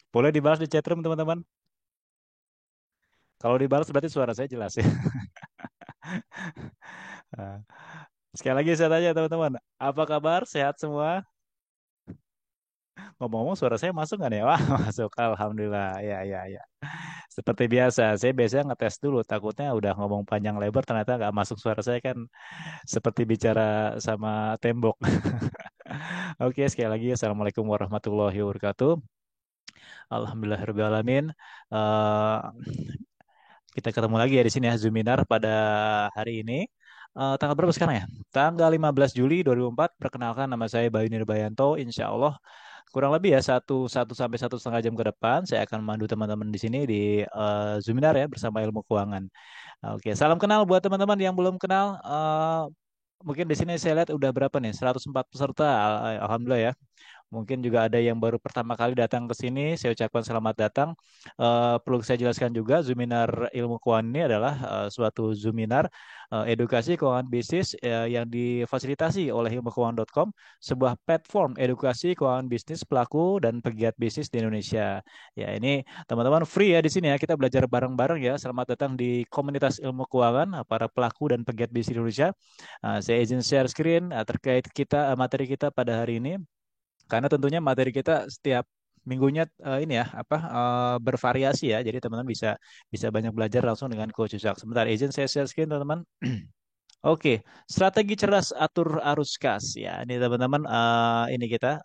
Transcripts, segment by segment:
Boleh dibalas di chatroom teman-teman. Kalau dibalas berarti suara saya jelas ya. Nah, sekali lagi saya tanya teman-teman, apa kabar? Sehat semua? Ngomong-ngomong suara saya masuk nggak nih? Wah, masuk. Alhamdulillah. Ya, ya, ya. Seperti biasa, saya biasanya ngetes dulu. Takutnya udah ngomong panjang lebar ternyata nggak masuk suara saya kan seperti bicara sama tembok. Oke, sekali lagi Assalamualaikum warahmatullahi wabarakatuh. Alhamdulillahirrahmanirrahim. Eh kita ketemu lagi ya di sini ya Zuminar pada hari ini. Tanggal berapa sekarang ya? Tanggal 15 Juli 2004. Perkenalkan nama saya Bayu Nirbayanto. Insya Allah kurang lebih ya satu sampai 1,5 jam ke depan saya akan memandu teman-teman di sini di Zuminar ya bersama ilmu keuangan. Oke, salam kenal buat teman-teman yang belum kenal. Mungkin di sini saya lihat udah berapa nih? 104 peserta. Alhamdulillah ya. Mungkin juga ada yang baru pertama kali datang ke sini. Saya ucapkan selamat datang. Perlu saya jelaskan juga, Zuminar Ilmu Keuangan ini adalah suatu Zuminar edukasi keuangan bisnis yang difasilitasi oleh ilmukeuangan.com, sebuah platform edukasi keuangan bisnis pelaku dan pegiat bisnis di Indonesia. Ya, ini teman-teman free ya di sini ya. Kita belajar bareng-bareng ya. Selamat datang di komunitas ilmu keuangan para pelaku dan pegiat bisnis di Indonesia. Saya izin share screen terkait materi kita pada hari ini. Karena tentunya materi kita setiap minggunya ini ya apa bervariasi ya. Jadi teman-teman bisa bisa banyak belajar langsung dengan Coach Yusak. Sebentar, izin saya share screen teman-teman. Oke, strategi cerdas atur arus kas ya. Ini teman-teman ini kita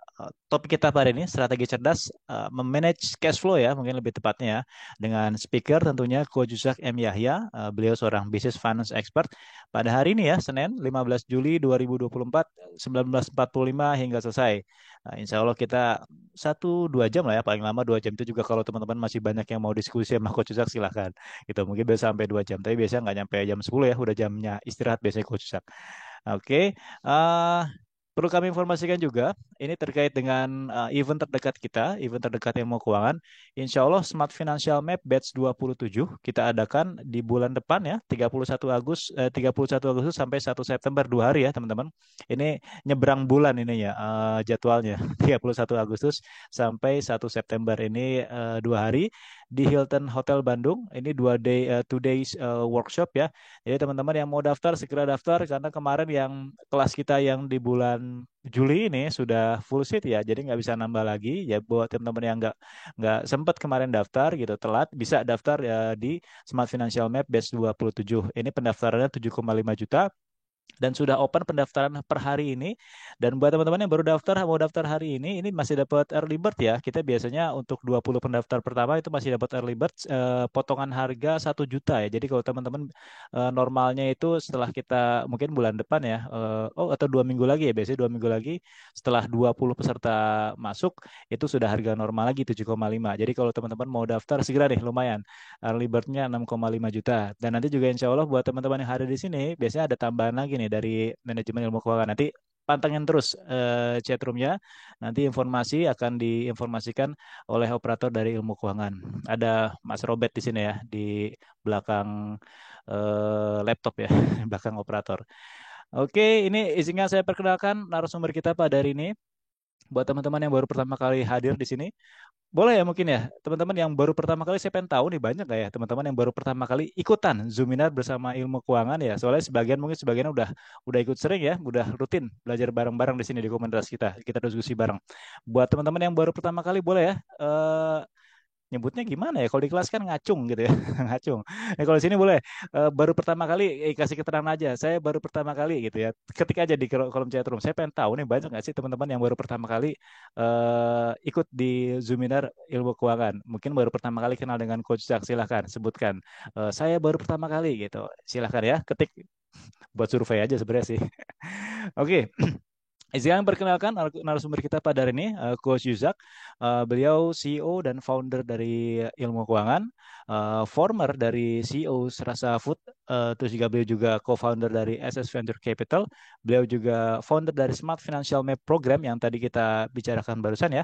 topik kita pada ini strategi cerdas memanage cash flow ya, mungkin lebih tepatnya ya. Dengan speaker tentunya Coach Yusak M Yahya, beliau seorang business finance expert. Pada hari ini ya, Senin 15 Juli 2024 19:45 hingga selesai. Nah, insya Allah kita 1-2 jam lah ya, paling lama 2 jam itu juga kalau teman-teman masih banyak yang mau diskusi sama Coach Yusak silahkan gitu mungkin bisa sampai 2 jam tapi biasanya nggak nyampe jam 10 ya udah jamnya istirahat biasanya coach Sak. Oke. eh Perlu kami informasikan juga, ini terkait dengan event terdekat kita, event terdekat yang mau keuangan. Insya Allah Smart Financial Map Batch 27 kita adakan di bulan depan ya, 31 Agustus sampai 1 September 2 hari ya teman-teman. Ini nyebrang bulan ini ya jadwalnya, 31 Agustus sampai 1 September ini 2 hari di Hilton Hotel Bandung. Ini 2 days workshop ya. Jadi teman-teman yang mau daftar segera daftar karena kemarin yang kelas kita yang di bulan Juli ini sudah full seat ya, jadi nggak bisa nambah lagi. Ya buat teman-teman yang nggak sempat kemarin daftar gitu, telat bisa daftar ya di Smart Financial Map Batch 27. Ini pendaftarannya 7,5 juta dan sudah open pendaftaran per hari ini. Dan buat teman-teman yang baru daftar mau daftar hari ini masih dapat early bird ya. Kita biasanya untuk 20 pendaftar pertama itu masih dapat early bird potongan harga 1 juta ya. Jadi kalau teman-teman normalnya itu setelah kita mungkin bulan depan ya oh atau 2 minggu lagi ya, biasanya 2 minggu lagi setelah 20 peserta masuk itu sudah harga normal lagi 7,5. Jadi kalau teman-teman mau daftar segera nih, lumayan early bird-nya 6,5 juta. Dan nanti juga insya Allah buat teman-teman yang hadir di sini, biasanya ada tambahan lagi nih dari manajemen ilmu keuangan. Nanti pantengin terus chatroomnya. Nanti informasi akan diinformasikan oleh operator dari ilmu keuangan. Ada Mas Robert di sini ya, di belakang laptop ya, di belakang operator. Oke, ini izinkan saya perkenalkan narasumber kita pada hari ini. Buat teman-teman yang baru pertama kali hadir di sini, boleh ya mungkin ya, teman-teman yang baru pertama kali saya pengen tahu nih banyak gak ya teman-teman yang baru pertama kali ikutan Zoominar bersama ilmu keuangan ya. Soalnya sebagian mungkin sebagian udah ikut sering ya, udah rutin belajar bareng-bareng di sini di komunitas kita. Kita diskusi bareng. Buat teman-teman yang baru pertama kali boleh ya nyebutnya gimana ya? Kalau di kelas kan ngacung gitu ya, ngacung. Kalau di sini boleh baru pertama kali kasih keterangan aja. Saya baru pertama kali gitu ya. Ketik aja di kolom chat room. Saya pengen tahu nih banyak nggak sih teman-teman yang baru pertama kali ikut di Zoominar ilmu keuangan. Mungkin baru pertama kali kenal dengan Coach Jack. Silahkan sebutkan. Saya baru pertama kali gitu. Silahkan ya. Ketik buat survei aja sebenarnya sih. Oke. Izin perkenalkan narasumber kita pada hari ini, Coach Yuzak. Beliau CEO dan founder dari Ilmu Keuangan, former dari CEO Serasa Food, terus juga beliau juga co-founder dari SS Venture Capital. Beliau juga founder dari Smart Financial Map Program yang tadi kita bicarakan barusan ya.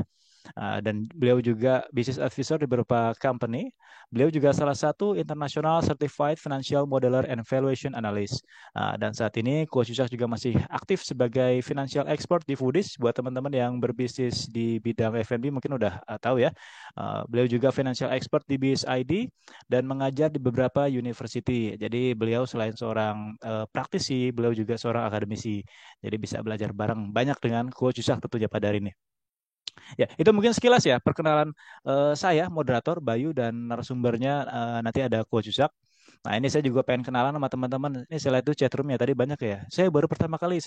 Dan beliau juga business advisor di beberapa company. Beliau juga salah satu international certified financial modeler and valuation analyst. Dan saat ini Coach Yusak juga masih aktif sebagai financial expert di Foodies. Buat teman-teman yang berbisnis di bidang F&B mungkin udah tahu ya. Beliau juga financial expert di BSID dan mengajar di beberapa university. Jadi beliau selain seorang praktisi, beliau juga seorang akademisi. Jadi bisa belajar bareng banyak dengan Coach Yusak tentunya pada hari ini. Ya, itu mungkin sekilas ya perkenalan saya, moderator Bayu dan narasumbernya nanti ada Coach Yusak. Nah, ini saya juga pengen kenalan sama teman-teman. Ini saya lihat tuh chatroomnya tadi banyak ya. Saya baru pertama kali.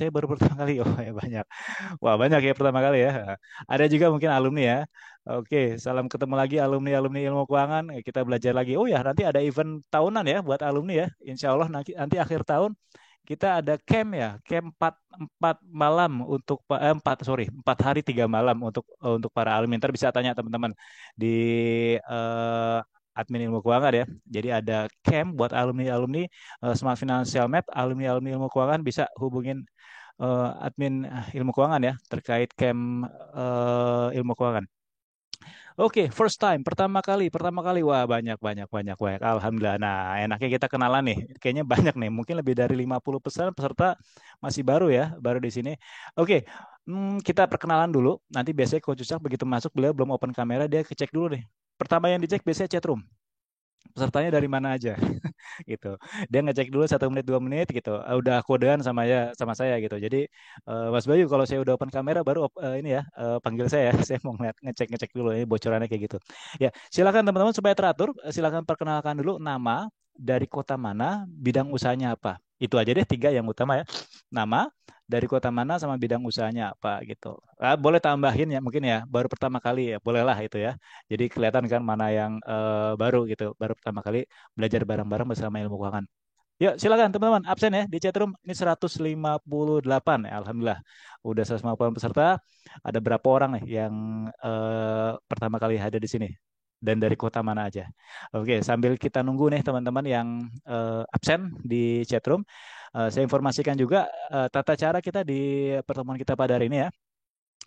Oh ya banyak. Wah banyak ya pertama kali ya. Ada juga mungkin alumni ya. Oke, salam ketemu lagi alumni-alumni ilmu keuangan. Kita belajar lagi. Oh ya, nanti ada event tahunan ya buat alumni ya. Insya Allah nanti akhir tahun kita ada camp ya, camp 4 malam untuk 4 hari 3 malam untuk para alumni. Ntar bisa tanya teman-teman di eh, admin ilmu keuangan ya. Jadi ada camp buat alumni-alumni Smart Financial Map, alumni-alumni ilmu keuangan bisa hubungin admin ilmu keuangan ya terkait camp ilmu keuangan. Oke, first time, pertama kali, wah banyak, banyak, banyak, banyak. Alhamdulillah. Nah, enaknya kita kenalan nih. Kayaknya banyak nih, mungkin lebih dari 50 peserta masih baru ya, baru di sini. Oke, kita perkenalan dulu. Nanti biasanya Coach Ucak begitu masuk, beliau belum open kamera, dia kecek dulu nih. Pertama yang dicek biasanya chat room. Pesertanya dari mana aja gitu. Dia ngecek dulu 1 menit 2 menit gitu. Udah kodean sama saya gitu. Jadi Mas Bayu kalau saya udah open kamera baru ini ya panggil saya ya. Saya mau ngecek dulu ini bocorannya kayak gitu. Ya, silakan teman-teman supaya teratur. Silakan perkenalkan dulu nama, dari kota mana, bidang usahanya apa. Itu aja deh 3 yang utama ya. Nama, dari kota mana sama bidang usahanya apa gitu. Boleh tambahin ya mungkin ya baru pertama kali ya bolehlah itu ya. Jadi kelihatan kan mana yang baru gitu, baru pertama kali belajar bareng-bareng bersama ilmu keuangan. Yuk, silakan teman-teman absen ya di chat room. Ini 158 ya, alhamdulillah. Udah 150 peserta. Ada berapa orang nih yang pertama kali hadir di sini? Dan dari kota mana aja? Oke, sambil kita nunggu nih teman-teman yang absen di chat room, saya informasikan juga tata cara kita di pertemuan kita pada hari ini ya.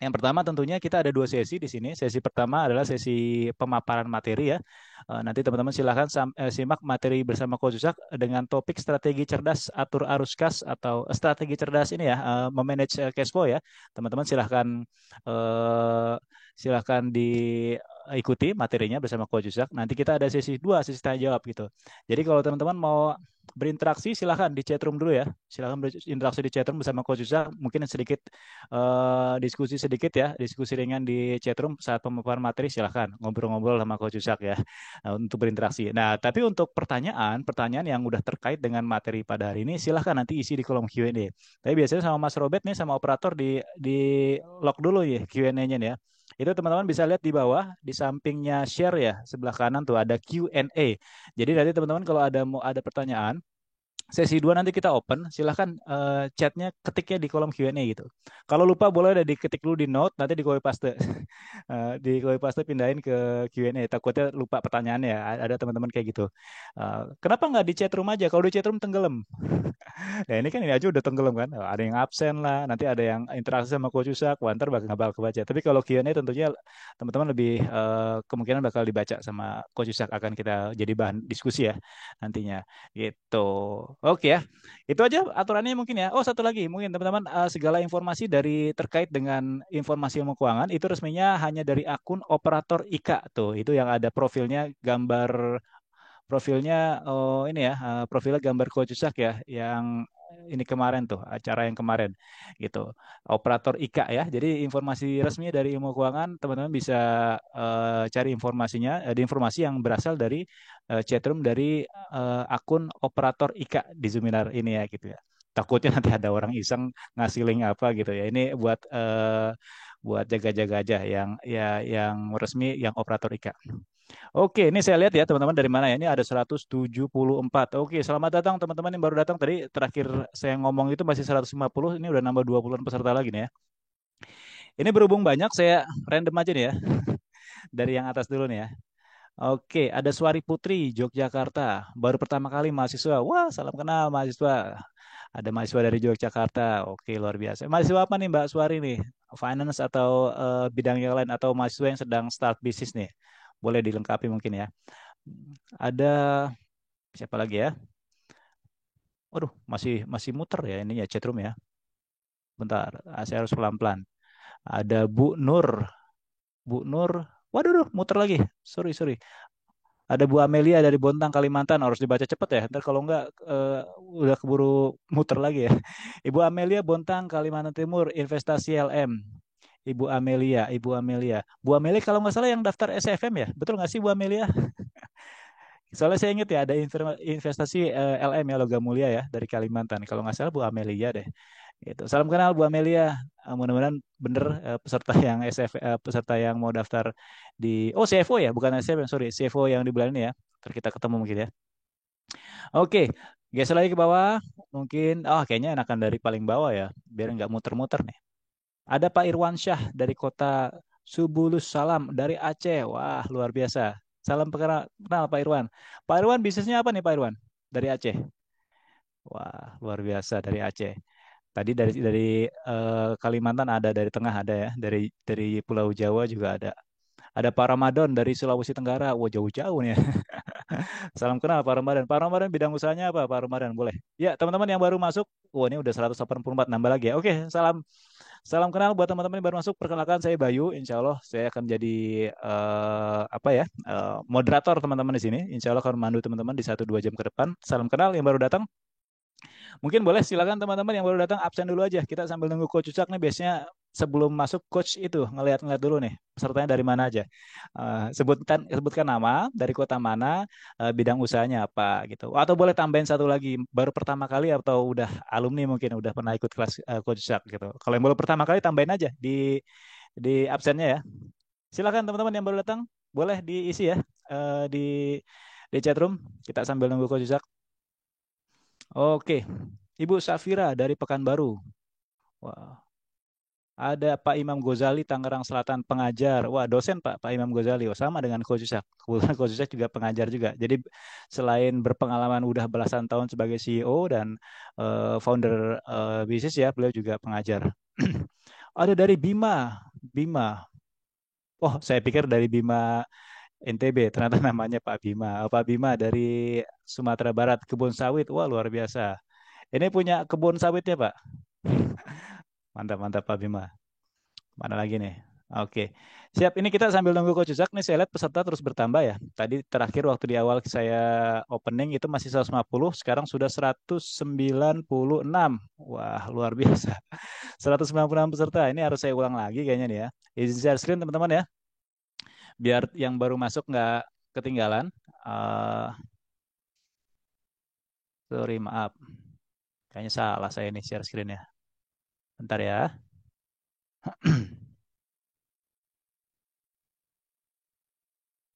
Yang pertama tentunya kita ada 2 sesi di sini. Sesi pertama adalah sesi pemaparan materi ya. Nanti teman-teman silahkan simak materi bersama Coach Zusak dengan topik strategi cerdas atur arus kas atau strategi cerdas ini ya, memanage cash flow ya. Teman-teman silahkan diikuti materinya bersama Coach Zusak. Nanti kita ada sesi 2, sesi tanya jawab gitu. Jadi kalau teman-teman mau berinteraksi silahkan di chatroom dulu ya. Silahkan berinteraksi di chatroom bersama Coach Yusa. Mungkin sedikit diskusi sedikit ya, diskusi ringan di chatroom saat pemaparan materi silahkan ngobrol-ngobrol sama Coach Yusak ya untuk berinteraksi. Nah, tapi untuk pertanyaan yang udah terkait dengan materi pada hari ini silahkan nanti isi di kolom Q&A. Tapi biasanya sama Mas Robert nih sama operator di lock dulu ya Q&A-nya nih ya. Itu teman-teman bisa lihat di bawah, di sampingnya share ya, sebelah kanan tuh ada Q&A. Jadi nanti teman-teman kalau mau ada pertanyaan, sesi 2 nanti kita open, silahkan chatnya ketiknya di kolom Q&A gitu. Kalau lupa boleh udah diketik dulu di note, nanti di copy paste. Di copy paste pindahin ke Q&A, takutnya lupa pertanyaannya ya. Ada teman-teman kayak gitu. Kenapa nggak di chat room aja? Kalau di chat room tenggelam. Nah ini kan ini aja udah tenggelam kan. Ada yang absen lah, nanti ada yang interaksi sama Coach Yusak, wah, ntar bakal nggak bakal kebaca. Tapi kalau Q&A tentunya teman-teman lebih kemungkinan bakal dibaca sama Coach Yusak, akan kita jadi bahan diskusi ya nantinya. Gitu. Oke ya. Itu aja aturannya mungkin ya. Oh satu lagi mungkin teman-teman, segala informasi terkait dengan informasi ilmu keuangan itu resminya hanya dari akun operator IKA tuh. Itu yang ada profilnya ini ya, profilnya gambar Coach Yusak ya yang ini kemarin tuh acara yang kemarin gitu, operator IKA ya. Jadi informasi resmi dari ilmu keuangan teman-teman bisa cari informasinya, ada informasi yang berasal dari chatroom dari akun operator IKA di Zoominar ini ya gitu ya. Takutnya nanti ada orang iseng ngasih link apa gitu ya. Ini buat jaga-jaga aja yang resmi yang operator IKA. Oke, ini saya lihat ya teman-teman dari mana ya. Ini ada 174. Oke, selamat datang teman-teman yang baru datang. Tadi terakhir saya ngomong itu masih 150. Ini udah nambah 20-an peserta lagi nih ya. Ini berhubung banyak, saya random aja nih ya. Dari yang atas dulu nih ya. Oke, ada Suari Putri, Yogyakarta. Baru pertama kali mahasiswa. Wah, salam kenal mahasiswa. Ada mahasiswa dari Yogyakarta. Oke, luar biasa. Mahasiswa apa nih Mbak Suari nih? Finance atau bidang yang lain atau mahasiswa yang sedang start bisnis nih? Boleh dilengkapi mungkin ya. Ada siapa lagi ya? Waduh, masih masih muter ya ini ya chatroom ya. Bentar, saya harus pelan-pelan. Ada Bu Nur. Bu Nur. Waduh, duh, muter lagi. Sorry, sorry. Ada Bu Amelia dari Bontang, Kalimantan. Harus dibaca cepet ya. Ntar kalau enggak udah keburu muter lagi ya. Ibu Amelia, Bontang, Kalimantan Timur, investasi LM. Ibu Amelia, Ibu Amelia. Bu Amelia kalau nggak salah yang daftar SFM ya. Betul nggak sih Bu Amelia? Soalnya saya ingat ya ada investasi LM ya Logam Mulia ya dari Kalimantan. Kalau nggak salah Bu Amelia deh. Gitu. Salam kenal Bu Amelia. Mudah-mudahan bener peserta yang peserta yang mau daftar di CFO ya, bukan SFM, sorry, CFO yang di bulan ini ya. Ntar kita ketemu mungkin ya. Oke, geser lagi ke bawah. Mungkin, kayaknya enakan dari paling bawah ya, biar nggak muter-muter nih. Ada Pak Irwan Syah dari kota Subulus Salam dari Aceh. Wah, luar biasa. Salam kenal Pak Irwan. Pak Irwan bisnisnya apa nih Pak Irwan? Dari Aceh. Wah, luar biasa dari Aceh. Tadi dari Kalimantan ada, dari tengah ada ya, dari Pulau Jawa juga ada. Ada Pak Ramadan dari Sulawesi Tenggara. Wah, jauh-jauh nih ya. Salam kenal Pak Ramadan. Pak Ramadan bidang usahanya apa Pak Ramadan? Boleh. Ya, teman-teman yang baru masuk. Wah, ini udah 184 nambah lagi ya. Oke, salam salam kenal buat teman-teman yang baru masuk. Perkenalkan saya Bayu. Insya Allah saya akan jadi apa ya moderator teman-teman di sini. Insya Allah akan memandu teman-teman di 1-2 jam ke depan. Salam kenal yang baru datang. Mungkin boleh silakan teman-teman yang baru datang absen dulu aja. Kita sambil nunggu coach Ucak nih biasanya sebelum masuk coach itu ngeliat-ngeliat dulu nih pesertanya dari mana aja. Sebutkan nama, dari kota mana, bidang usahanya apa gitu. Atau boleh tambahin satu lagi, baru pertama kali atau udah alumni mungkin udah pernah ikut kelas coach Ucak gitu. Kalau yang baru pertama kali tambahin aja di absennya ya. Silakan teman-teman yang baru datang boleh diisi ya di chat room. Kita sambil nunggu coach Ucak. Oke, Ibu Safira dari Pekanbaru. Wah, ada Pak Imam Ghazali Tangerang Selatan pengajar. Wah, dosen Pak Imam Ghazali. Oh, sama dengan Coach Yusak. Kebetulan Coach Yusak juga pengajar juga. Jadi selain berpengalaman udah belasan tahun sebagai CEO dan founder bisnis ya, beliau juga pengajar. Ada dari Bima. Bima. Oh, saya pikir dari Bima NTB. Ternyata namanya Pak Bima. Pak Bima dari Sumatera Barat, kebun sawit. Wah, luar biasa. Ini punya kebun sawitnya, Pak. Mantap, mantap Pak Bima. Mana lagi nih? Oke. Siap, ini kita sambil nunggu Coach Zak nih, saya lihat peserta terus bertambah ya. Tadi terakhir waktu di awal saya opening itu masih 150, sekarang sudah 196. Wah, luar biasa. 196 peserta. Ini harus saya ulang lagi kayaknya nih ya. Izin share screen teman-teman ya, biar yang baru masuk nggak ketinggalan. Eh Sorry, maaf. Kayaknya salah saya nih share screen ya. Bentar ya.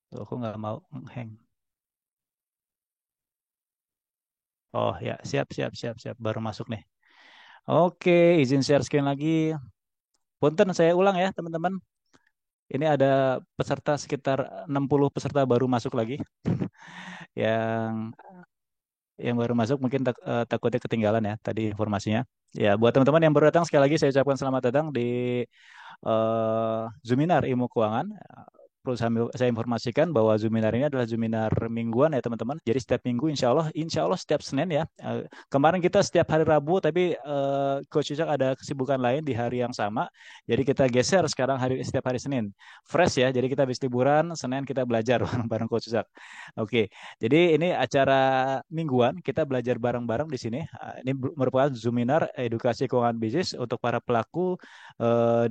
Tuh, aku nggak mau hang. Oh ya, siap, siap, siap, siap. Baru masuk nih. Oke, izin share screen lagi. Punten, saya ulang ya, teman-teman. Ini ada peserta sekitar 60 peserta baru masuk lagi. Yang yang baru masuk mungkin takutnya ketinggalan ya tadi informasinya. Ya, buat teman-teman yang baru datang sekali lagi saya ucapkan selamat datang di Zoominar Ilmu Keuangan. Perlu saya informasikan bahwa Zoominar ini adalah Zoominar mingguan ya teman-teman. Jadi setiap minggu insya Allah setiap Senin ya. Kemarin kita setiap hari Rabu tapi Coach Cicak ada kesibukan lain di hari yang sama. Jadi kita geser sekarang setiap hari Senin. Fresh ya, jadi kita habis liburan, Senin kita belajar bareng Coach Cicak. Oke, jadi ini acara mingguan, kita belajar bareng-bareng di sini. Ini merupakan Zoominar Edukasi Keuangan Bisnis untuk para pelaku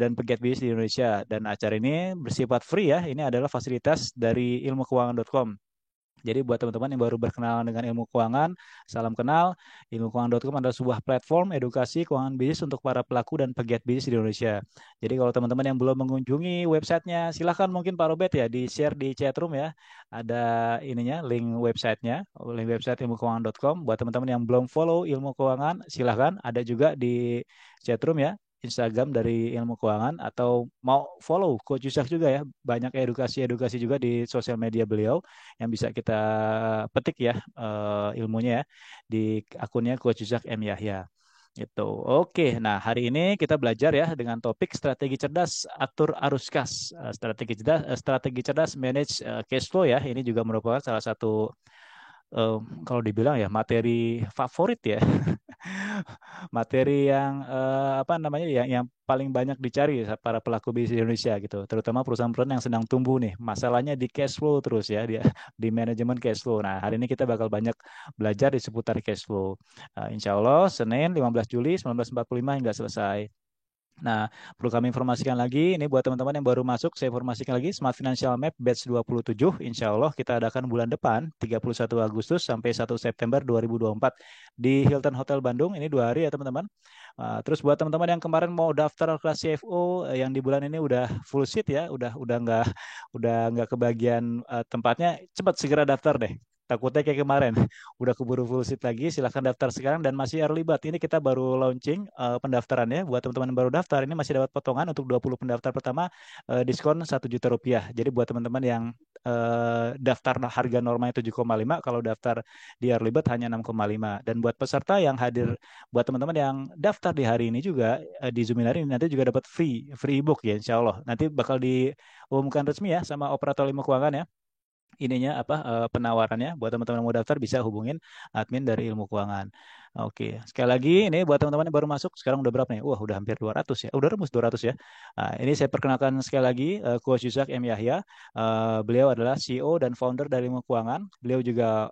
dan pegiat bisnis di Indonesia. Dan acara ini bersifat free ya. Ini adalah fasilitas dari ilmukeuangan.com. Jadi buat teman-teman yang baru berkenalan dengan ilmu keuangan, salam kenal. Ilmukeuangan.com adalah sebuah platform edukasi keuangan bisnis untuk para pelaku dan pegiat bisnis di Indonesia. Jadi kalau teman-teman yang belum mengunjungi websitenya, silahkan mungkin Pak Robert ya di-share di chat room ya. Ada ininya, link website ilmukeuangan.com. Buat teman-teman yang belum follow ilmu keuangan, silahkan. Ada juga di chat room ya. Instagram dari Ilmu Keuangan atau mau follow Coach Yusak juga ya. Banyak edukasi-edukasi juga di sosial media beliau yang bisa kita petik ya ilmunya ya di akunnya Coach Yusak M Yahya. Gitu. Oke, nah hari ini kita belajar ya dengan topik strategi cerdas atur arus kas. Strategi cerdas manage cash flow ya. Ini juga merupakan salah satu eh, kalau dibilang ya materi favorit ya. Materi yang apa namanya yang paling banyak dicari para pelaku bisnis di Indonesia gitu, terutama perusahaan-perusahaan yang sedang tumbuh nih. Masalahnya di cash flow terus ya, di manajemen cash flow. Nah, hari ini kita bakal banyak belajar di seputar cash flow. Insya Allah Senin 15 Juli 1945 hingga selesai. Nah, perlu kami informasikan lagi, ini buat teman-teman yang baru masuk, saya informasikan lagi, Smart Financial Map Batch 27, insya Allah kita adakan bulan depan, 31 Agustus sampai 1 September 2024 di Hilton Hotel Bandung, ini 2 hari ya teman-teman. Terus buat teman-teman yang kemarin mau daftar kelas CFO, yang di bulan ini udah full seat ya, udah nggak kebagian tempatnya, cepat segera daftar deh. Takutnya kayak kemarin, udah keburu full seat lagi, silahkan daftar sekarang dan masih early bird. Ini kita baru launching pendaftarannya. Buat teman-teman yang baru daftar, ini masih dapat potongan untuk 20 pendaftar pertama, diskon 1 juta rupiah. Jadi buat teman-teman yang daftar harga normanya 7,5, kalau daftar di early bird hanya 6,5. Dan buat peserta yang hadir, buat teman-teman yang daftar di hari ini juga, di Zoominar ini nanti juga dapat free ebook ya insya Allah. Nanti bakal diumumkan resmi ya sama operator ilmu keuangan ya ininya apa penawarannya buat teman-teman yang mau daftar bisa hubungin admin dari Ilmu Keuangan. Oke, sekali lagi ini buat teman-teman yang baru masuk sekarang udah berapa nih? Wah, udah hampir 200 ya. Udah rebus 200 ya. Nah, ini saya perkenalkan sekali lagi Coach Yusak M Yahya. Beliau adalah CEO dan founder dari Ilmu Keuangan. Beliau juga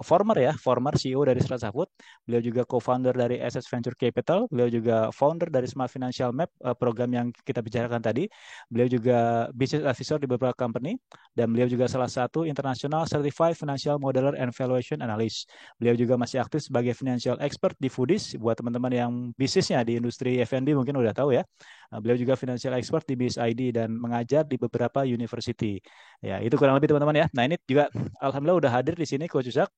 former CEO dari Strata Food. Beliau juga co-founder dari SS Venture Capital. Beliau juga founder dari Smart Financial Map, program yang kita bicarakan tadi. Beliau juga business advisor di beberapa company dan beliau juga salah satu International Certified Financial Modeler and Valuation Analyst. Beliau juga masih aktif sebagai financial expert di Foodies. Buat teman-teman yang bisnisnya di industri F&B mungkin udah tahu ya. Beliau juga financial expert di BIS ID dan mengajar di beberapa university. Ya, itu kurang lebih teman-teman ya. Nah, ini juga alhamdulillah udah hadir di sini Coach Usak.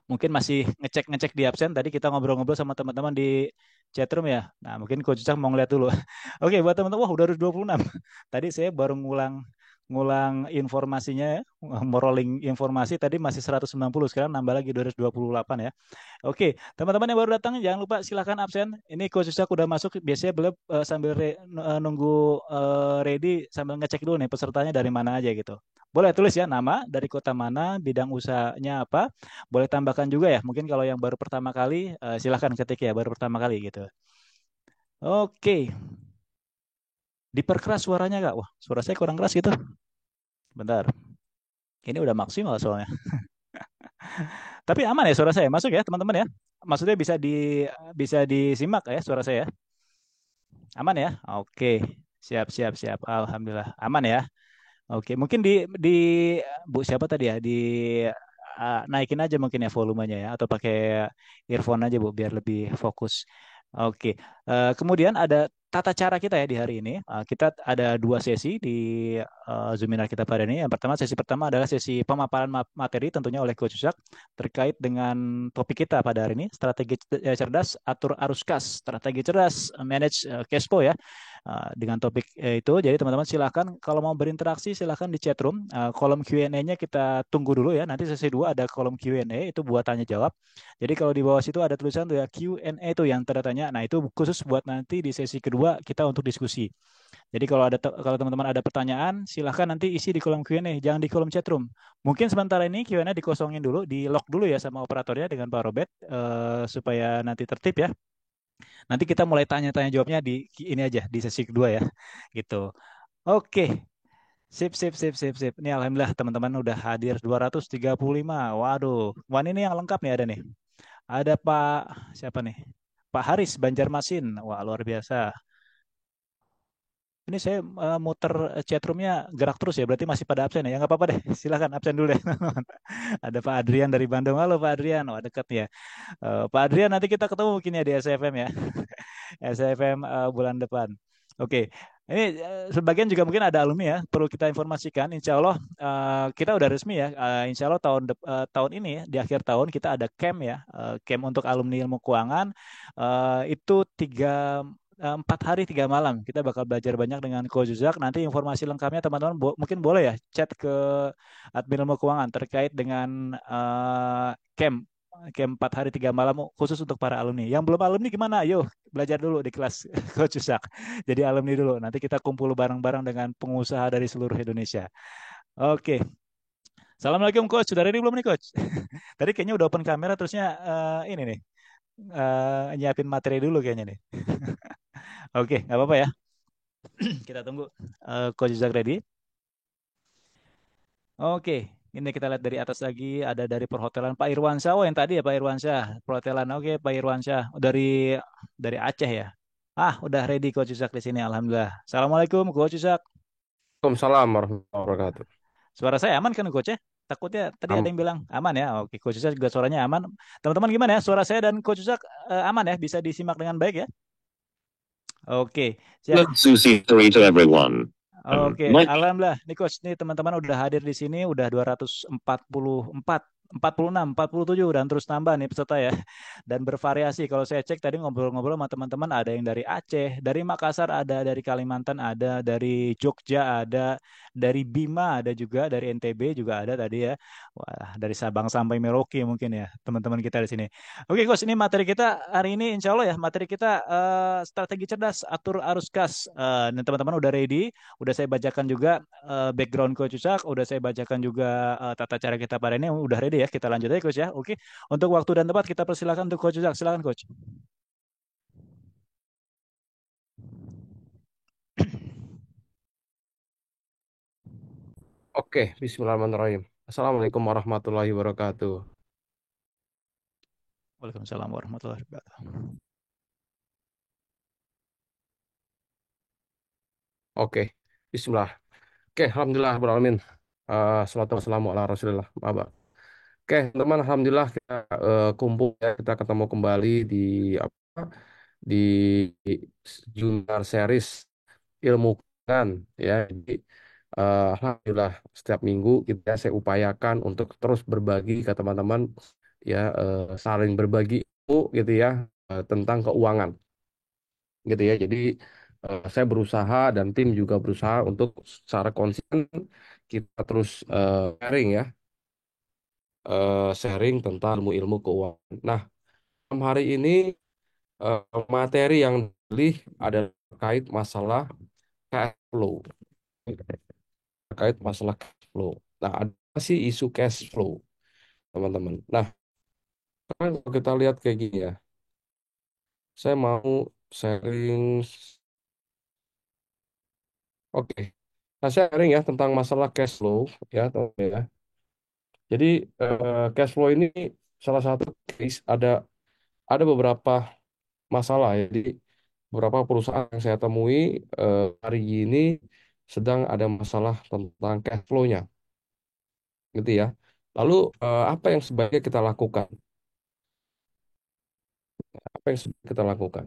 Mungkin masih ngecek-ngecek di absen. Tadi kita ngobrol-ngobrol sama teman-teman di chatroom ya. Nah, mungkin Coach Usak mau ngeliat dulu. Oke, buat teman-teman, wah udah harus 26. Tadi saya baru ngulang ngulang informasinya ya, merolling informasi tadi masih 190, sekarang nambah lagi 228 ya. Oke, teman-teman yang baru datang jangan lupa silahkan absen. Ini Coach Yusak udah masuk, biasanya beliau sambil nunggu ready sambil ngecek dulu nih pesertanya dari mana aja gitu. Boleh tulis ya nama, dari kota mana, bidang usahanya apa. Boleh tambahkan juga ya, mungkin kalau yang baru pertama kali silahkan ketik ya baru pertama kali gitu. Oke, diperkeras suaranya Kak. Wah, suara saya kurang keras gitu. Bentar. Ini udah maksimal soalnya. Tapi aman ya suara saya. Masuk ya teman-teman ya. Maksudnya bisa disimak ya suara saya. Aman ya? Oke. Siap siap siap. Alhamdulillah. Aman ya. Oke, mungkin di Bu siapa tadi ya? Naikin aja mungkin ya volumenya ya atau pakai earphone aja Bu biar lebih fokus. Oke. Kemudian ada tata cara kita ya di hari ini. Kita ada 2 sesi di Zoominar kita pada ini. Yang pertama, sesi pertama adalah sesi pemaparan materi tentunya oleh Coach Zuck terkait dengan topik kita pada hari ini, strategi cerdas atur arus kas, strategi cerdas manage cash flow ya. Dengan topik itu, jadi teman-teman silahkan kalau mau berinteraksi silahkan di chat room. Kolom Q&A-nya kita tunggu dulu ya. Nanti sesi 2 ada kolom Q&A itu buat tanya jawab. Jadi kalau di bawah situ ada tulisan tuh ya Q&A itu yang tanda tanya. Nah itu khusus buat nanti di sesi kedua kita untuk diskusi. Jadi kalau teman-teman ada pertanyaan silahkan nanti isi di kolom Q&A, jangan di kolom chat room. Mungkin sementara ini Q&A dikosongin dulu, di lock dulu ya sama operatornya dengan Pak Robert supaya nanti tertib ya. Nanti kita mulai tanya-tanya jawabnya di ini aja di sesi kedua ya. Gitu. Oke. Sip, sip, sip, sip, sip. Ini alhamdulillah teman-teman udah hadir 235. Waduh, Wan ini yang lengkap nih ada nih. Ada Pak siapa nih? Pak Haris Banjarmasin. Wah, luar biasa. Ini saya muter chatroomnya gerak terus ya, berarti masih pada absen ya. Ya nggak apa-apa deh, silakan absen dulu deh. Ada Pak Adrian dari Bandung. Halo Pak Adrian, wah deket ya. Pak Adrian nanti kita ketemu mungkin ya di SFM ya. SFM bulan depan. Oke, ini sebagian juga mungkin ada alumni ya, perlu kita informasikan. Insya Allah kita udah resmi ya. Insya Allah tahun ini di akhir tahun kita ada camp ya, camp untuk alumni ilmu keuangan. Itu 4 hari 3 malam. Kita bakal belajar banyak dengan Coach Zak. Nanti informasi lengkapnya teman-teman mungkin boleh ya chat ke admin ilmu keuangan terkait dengan camp camp 4 hari 3 malam khusus untuk para alumni. Yang belum alumni gimana? Ayo belajar dulu di kelas Coach Zak. Jadi alumni dulu. Nanti kita kumpul bareng-bareng dengan pengusaha dari seluruh Indonesia. Oke. Assalamualaikum Coach. Sudah ready belum nih Coach? Tadi kayaknya udah open kamera terusnya ini nih. Nyiapin materi dulu kayaknya nih. Oke, nggak apa-apa ya. Kita tunggu Coach Zak ready. Oke, ini kita lihat dari atas lagi ada dari perhotelan Pak Irwansyah. Oh, yang tadi ya Pak Irwansyah. Perhotelan. Oke, Pak Irwansyah. Oh, dari Aceh ya. Ah, udah ready Coach Zak di sini. Alhamdulillah. Assalamualaikum Coach Zak. Waalaikumsalam warahmatullahi wabarakatuh. Suara saya aman kan Coach ya? Takutnya tadi ada Am- yang bilang aman ya. Oke, Coach Zak juga suaranya aman. Teman-teman gimana ya? Suara saya dan Coach Zak aman ya? Bisa disimak dengan baik ya? Oke, siap. Susi 3 to everyone. Oke, Mike. alhamdulillah. Nih coach, nih teman-teman udah hadir di sini udah 244, 46, 47 dan terus nambah nih peserta ya. Dan bervariasi. Kalau saya cek tadi ngobrol-ngobrol sama teman-teman ada yang dari Aceh, dari Makassar ada, dari Kalimantan ada, dari Jogja ada, dari Bima ada juga, dari NTB juga ada tadi ya. Wah, dari Sabang sampai Merauke mungkin ya teman-teman kita di sini. Oke, coach, ini materi kita hari ini insya Allah ya, materi kita strategi cerdas atur arus kas. Ini teman-teman udah ready. Udah saya bacakan juga background Coach Ucak, udah saya bacakan juga tata cara kita pada ini, udah ready ya. Kita lanjut aja Coach ya. Oke. Untuk waktu dan tempat kita persilakan untuk Coach Ucak. Silakan Coach. Oke, Bismillahirrahmanirrahim. Assalamualaikum warahmatullahi wabarakatuh. Waalaikumsalam warahmatullahi wabarakatuh. Oke, Bismillah. Oke, Alhamdulillah, Alamin. Salatu wassalamu ala Rasulillah. Maba. Oke, teman, Alhamdulillah kita kumpul ya, kita ketemu kembali di apa? Di Junior Series Ilmu Kan ya. Jadi, Alhamdulillah setiap minggu kita saya upayakan untuk terus berbagi ke teman-teman ya, saling berbagi ilmu gitu ya, tentang keuangan gitu ya. Jadi saya berusaha dan tim juga berusaha untuk secara konsisten kita terus sharing ya, sharing tentang ilmu-ilmu keuangan. Nah, malam hari ini materi yang dipilih adalah terkait masalah cash flow, terkait masalah cash flow. Nah, ada sih isu cash flow, teman-teman. Nah, kan kalau kita lihat kayak gini ya, saya mau sharing. Oke. Nah, saya sharing ya tentang masalah cash flow ya, teman ya. Jadi cash flow ini salah satu case, ada beberapa masalah ya. Jadi beberapa perusahaan yang saya temui hari ini sedang ada masalah tentang cash flow-nya, gitu ya. Lalu apa yang sebaiknya kita lakukan? Apa yang sebaiknya kita lakukan?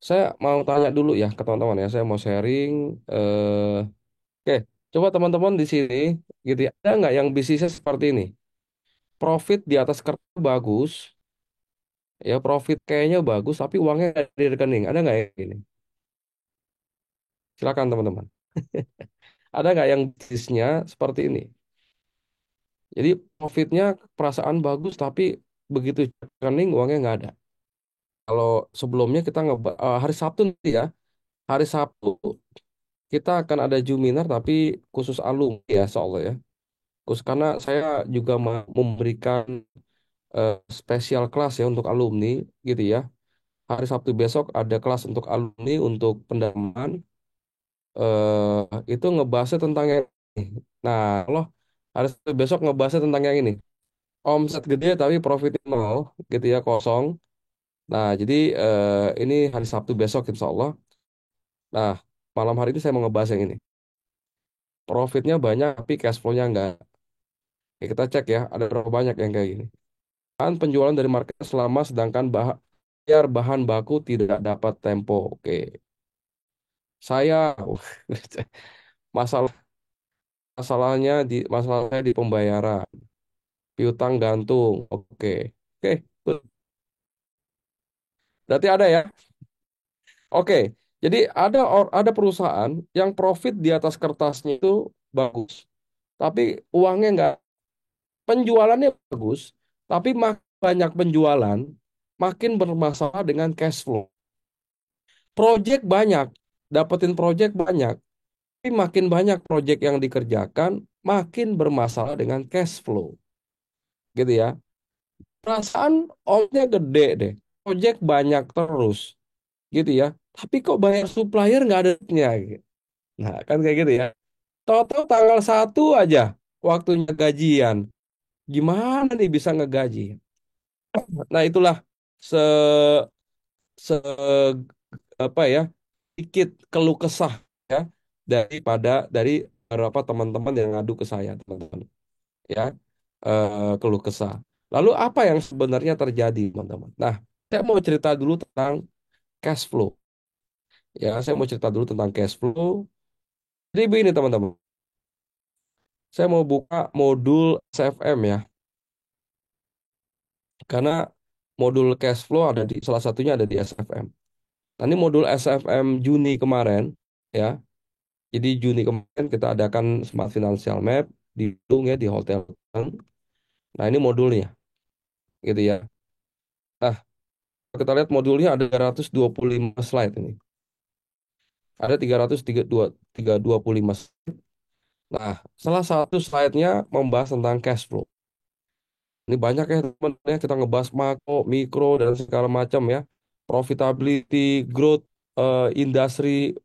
Saya mau tanya dulu ya ke teman-teman ya. Saya mau sharing. Oke, coba teman-teman di sini, gitu ya. Ada nggak yang bisnisnya seperti ini? Profit di atas kertas bagus, ya profit kayaknya bagus, tapi uangnya nggak ada di rekening. Ada nggak yang ini? Silakan teman-teman. Ada nggak yang bisnisnya seperti ini? Jadi profitnya perasaan bagus, tapi begitu rekening uangnya nggak ada. Kalau sebelumnya kita hari Sabtu nanti ya, hari Sabtu kita akan ada Juminar, tapi khusus alumni ya, soalnya ya. Khusus karena saya juga memberikan spesial kelas ya untuk alumni, gitu ya. Hari Sabtu besok ada kelas untuk alumni untuk pendalaman. Itu ngebahasnya tentang yang ini. Nah, loh hari Sabtu besok ngebahasnya tentang yang ini. Omset gede tapi profitnya nol, gitu ya, kosong. Nah, jadi ini hari Sabtu besok insya Allah. Nah, malam hari ini saya mau ngebahas yang ini. Profitnya banyak tapi cash flow-nya enggak. Ya, kita cek ya, ada berapa banyak yang kayak gini. Kan penjualan dari market selama sedangkan bayar bahan baku tidak dapat tempo. Oke. Saya masalah masalahnya di pembayaran, piutang gantung. Oke. Oke. Berarti ada ya. Oke. Jadi ada perusahaan yang profit di atas kertasnya itu bagus, tapi uangnya nggak, penjualannya bagus, tapi banyak penjualan, makin bermasalah dengan cash flow. Project banyak, dapetin project banyak, tapi makin banyak project yang dikerjakan, makin bermasalah dengan cash flow. Gitu ya. Perasaan omnya gede deh, project banyak terus, gitu ya. Tapi kok bayar supplier nggak ada duitnya, gitu. Nah, kan kayak gitu ya. Tahu-tahu tanggal 1 aja waktunya gajian. Gimana nih bisa ngegaji? Nah, itulah se se apa ya, sedikit keluh kesah ya dari beberapa teman-teman yang ngadu ke saya, teman-teman. Ya, keluh kesah. Lalu apa yang sebenarnya terjadi, teman-teman? Nah, saya mau cerita dulu tentang cash flow. Ya, saya mau cerita dulu tentang cash flow. Jadi begini, teman-teman. Saya mau buka modul SFM ya, karena modul cash flow salah satunya ada di SFM. Nah, ini modul SFM Juni kemarin ya. Jadi Juni kemarin kita adakan Smart Financial Map di Bandung ya, di Hotel. Nah, ini modulnya gitu ya. Nah, kalau kita lihat modulnya ada 325 slide ini. Ada 325. Nah, salah satu slide-nya membahas tentang cash flow. Ini banyak ya teman ya, kita ngebahas makro, mikro, dan segala macam ya. Profitability, growth, industri,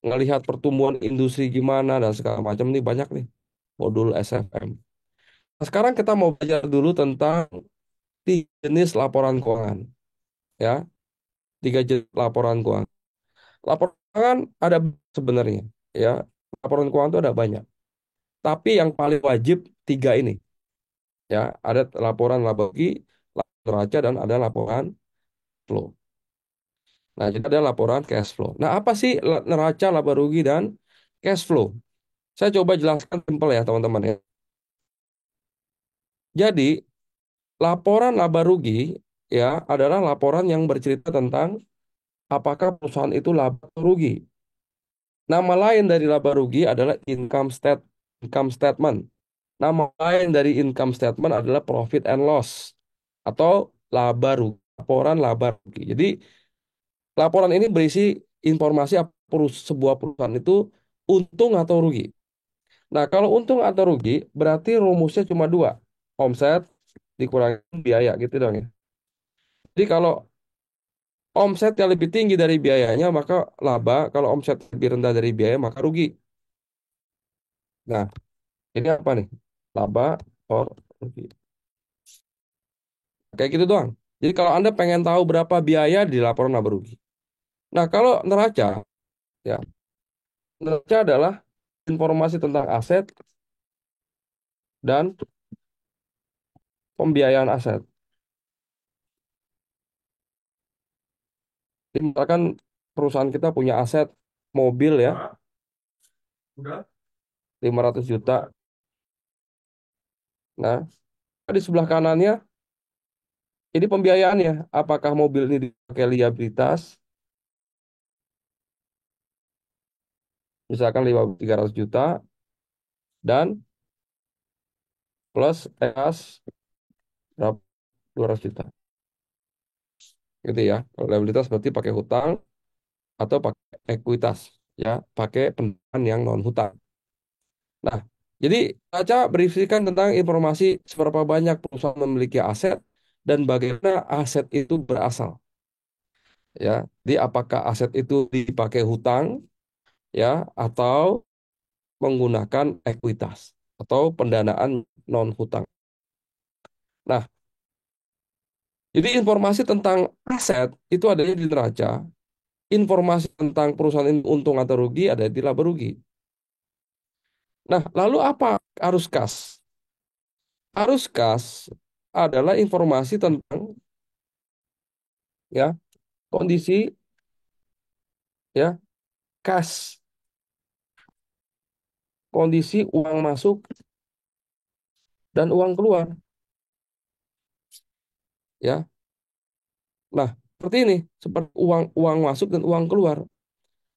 ngelihat pertumbuhan industri gimana, dan segala macam. Ini banyak nih modul SFM. Nah, sekarang kita mau belajar dulu tentang 3 jenis laporan keuangan. Ya, 3 jenis laporan keuangan. Laporan keuangan ada sebenarnya. Ya, laporan keuangan itu ada banyak. Tapi yang paling wajib 3 ini. Ya, ada laporan laba rugi, laporan neraca, dan ada laporan flow. Nah, jadi ada laporan cash flow. Nah, apa sih neraca, laba rugi, dan cash flow? Saya coba jelaskan simpel ya, teman-teman ya. Jadi, laporan laba rugi ya adalah laporan yang bercerita tentang apakah perusahaan itu laba atau rugi. Nama lain dari laba rugi adalah income statement. Nama lain dari income statement adalah profit and loss atau laba rugi, laporan laba rugi. Jadi, laporan ini berisi informasi apa sebuah perusahaan itu untung atau rugi. Nah, kalau untung atau rugi, berarti rumusnya cuma dua. Omset dikurangi biaya, gitu dong ya. Jadi kalau omset yang lebih tinggi dari biayanya, maka laba. Kalau omset lebih rendah dari biaya, maka rugi. Nah, ini apa nih? Laba or rugi. Kayak gitu doang. Jadi kalau Anda pengen tahu berapa biaya di laporan laba rugi. Nah, kalau neraca, ya, neraca adalah informasi tentang aset dan pembiayaan aset. Jadi misalkan perusahaan kita punya aset mobil ya, 500 juta. Nah, di sebelah kanannya ini pembiayaannya. Apakah mobil ini dipakai liabilitas, misalkan 300 juta, dan plus EAS berapa? 200 juta. Gitu ya. Kalau liabilitas berarti pakai hutang atau pakai ekuitas. Ya, pakai pendanaan yang non hutang. Nah, jadi baca berisikan tentang informasi seberapa banyak perusahaan memiliki aset dan bagaimana aset itu berasal. Ya, jadi apakah aset itu dipakai hutang ya atau menggunakan ekuitas atau pendanaan non hutang. Nah, jadi informasi tentang aset itu adanya di neraca, informasi tentang perusahaan ini untung atau rugi ada di laba rugi. Nah, lalu apa arus kas? Arus kas adalah informasi tentang ya kondisi ya kas, kondisi uang masuk dan uang keluar ya. Nah, seperti ini, seperti uang uang masuk dan uang keluar.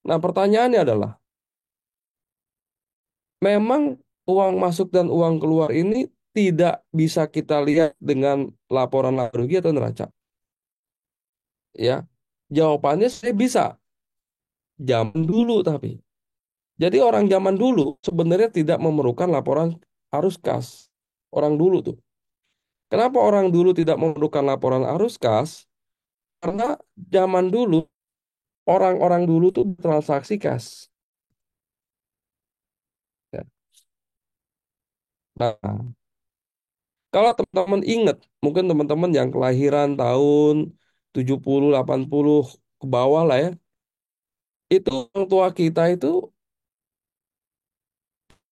Nah, pertanyaannya adalah, memang uang masuk dan uang keluar ini tidak bisa kita lihat dengan laporan laba rugi atau neraca, ya. Jawabannya saya bisa. Zaman dulu tapi. Jadi orang zaman dulu sebenarnya tidak memerlukan laporan arus kas. Orang dulu tuh. Kenapa orang dulu tidak memerlukan laporan arus kas? Karena zaman dulu orang-orang dulu tuh transaksi kas. Ya. Nah, kalau teman-teman ingat, mungkin teman-teman yang kelahiran tahun 70, 80 ke bawah lah ya, itu orang tua kita itu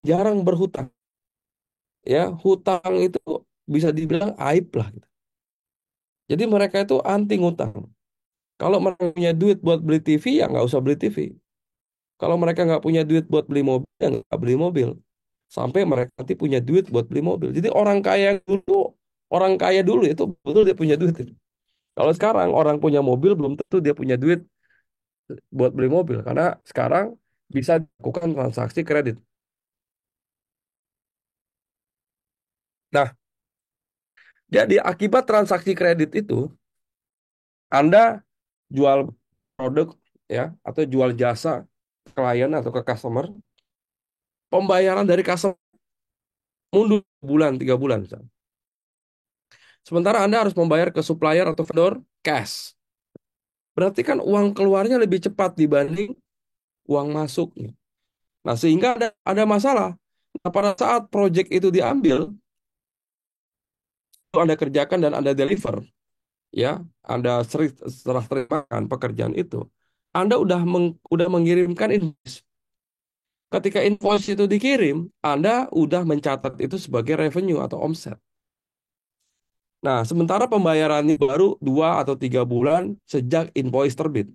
jarang berhutang. Ya, hutang itu bisa dibilang aib lah, gitu. Jadi mereka itu anti ngutang. Kalau mereka punya duit buat beli TV, ya nggak usah beli TV. Kalau mereka nggak punya duit buat beli mobil, ya nggak beli mobil. Sampai mereka nanti punya duit buat beli mobil. Jadi orang kaya dulu itu betul dia punya duit. Kalau sekarang orang punya mobil belum tentu dia punya duit buat beli mobil, karena sekarang bisa dilakukan transaksi kredit. Nah, jadi akibat transaksi kredit itu, Anda jual produk, ya, atau jual jasa ke klien atau ke customer, pembayaran dari customer mundur bulan, 3 bulan misalnya. Sementara Anda harus membayar ke supplier atau vendor cash. Berarti kan uang keluarnya lebih cepat dibanding uang masuknya. Nah, sehingga ada masalah. Nah, pada saat project itu diambil, itu Anda kerjakan dan Anda deliver, ya, Anda serah terimakan pekerjaan itu. Anda udah mengirimkan invoice. Ketika invoice itu dikirim, Anda udah mencatat itu sebagai revenue atau omset. Nah, sementara pembayarannya baru 2 atau 3 bulan sejak invoice terbit,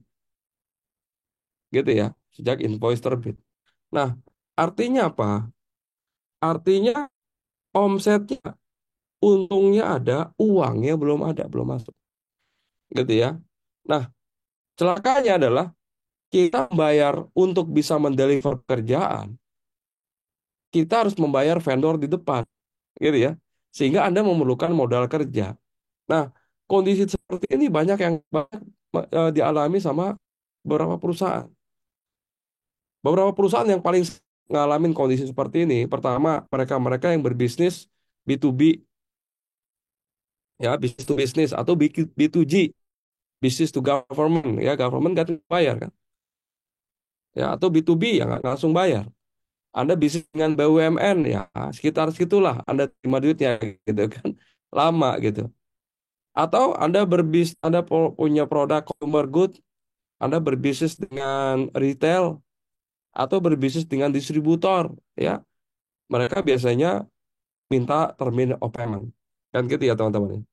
gitu ya, sejak invoice terbit. Nah, artinya apa? Artinya omsetnya, untungnya ada, uangnya belum ada, belum masuk, gitu ya. Nah, celakanya adalah kita bayar untuk bisa mendeliver pekerjaan, kita harus membayar vendor di depan, gitu ya. Sehingga Anda memerlukan modal kerja. Nah, kondisi seperti ini banyak dialami sama beberapa perusahaan. Beberapa perusahaan yang paling ngalamin kondisi seperti ini, pertama, mereka-mereka yang berbisnis B2B, ya, business to business, atau B2G, business to government, ya, government nggak bayar kan, ya, atau B2B yang nggak langsung bayar. Anda bisnis dengan BUMN, ya sekitar segitulah Anda terima duitnya, gitu kan, lama gitu. Atau Anda punya produk consumer good, Anda berbisnis dengan retail atau berbisnis dengan distributor, ya, mereka biasanya minta termin of payment, kan gitu ya teman-teman.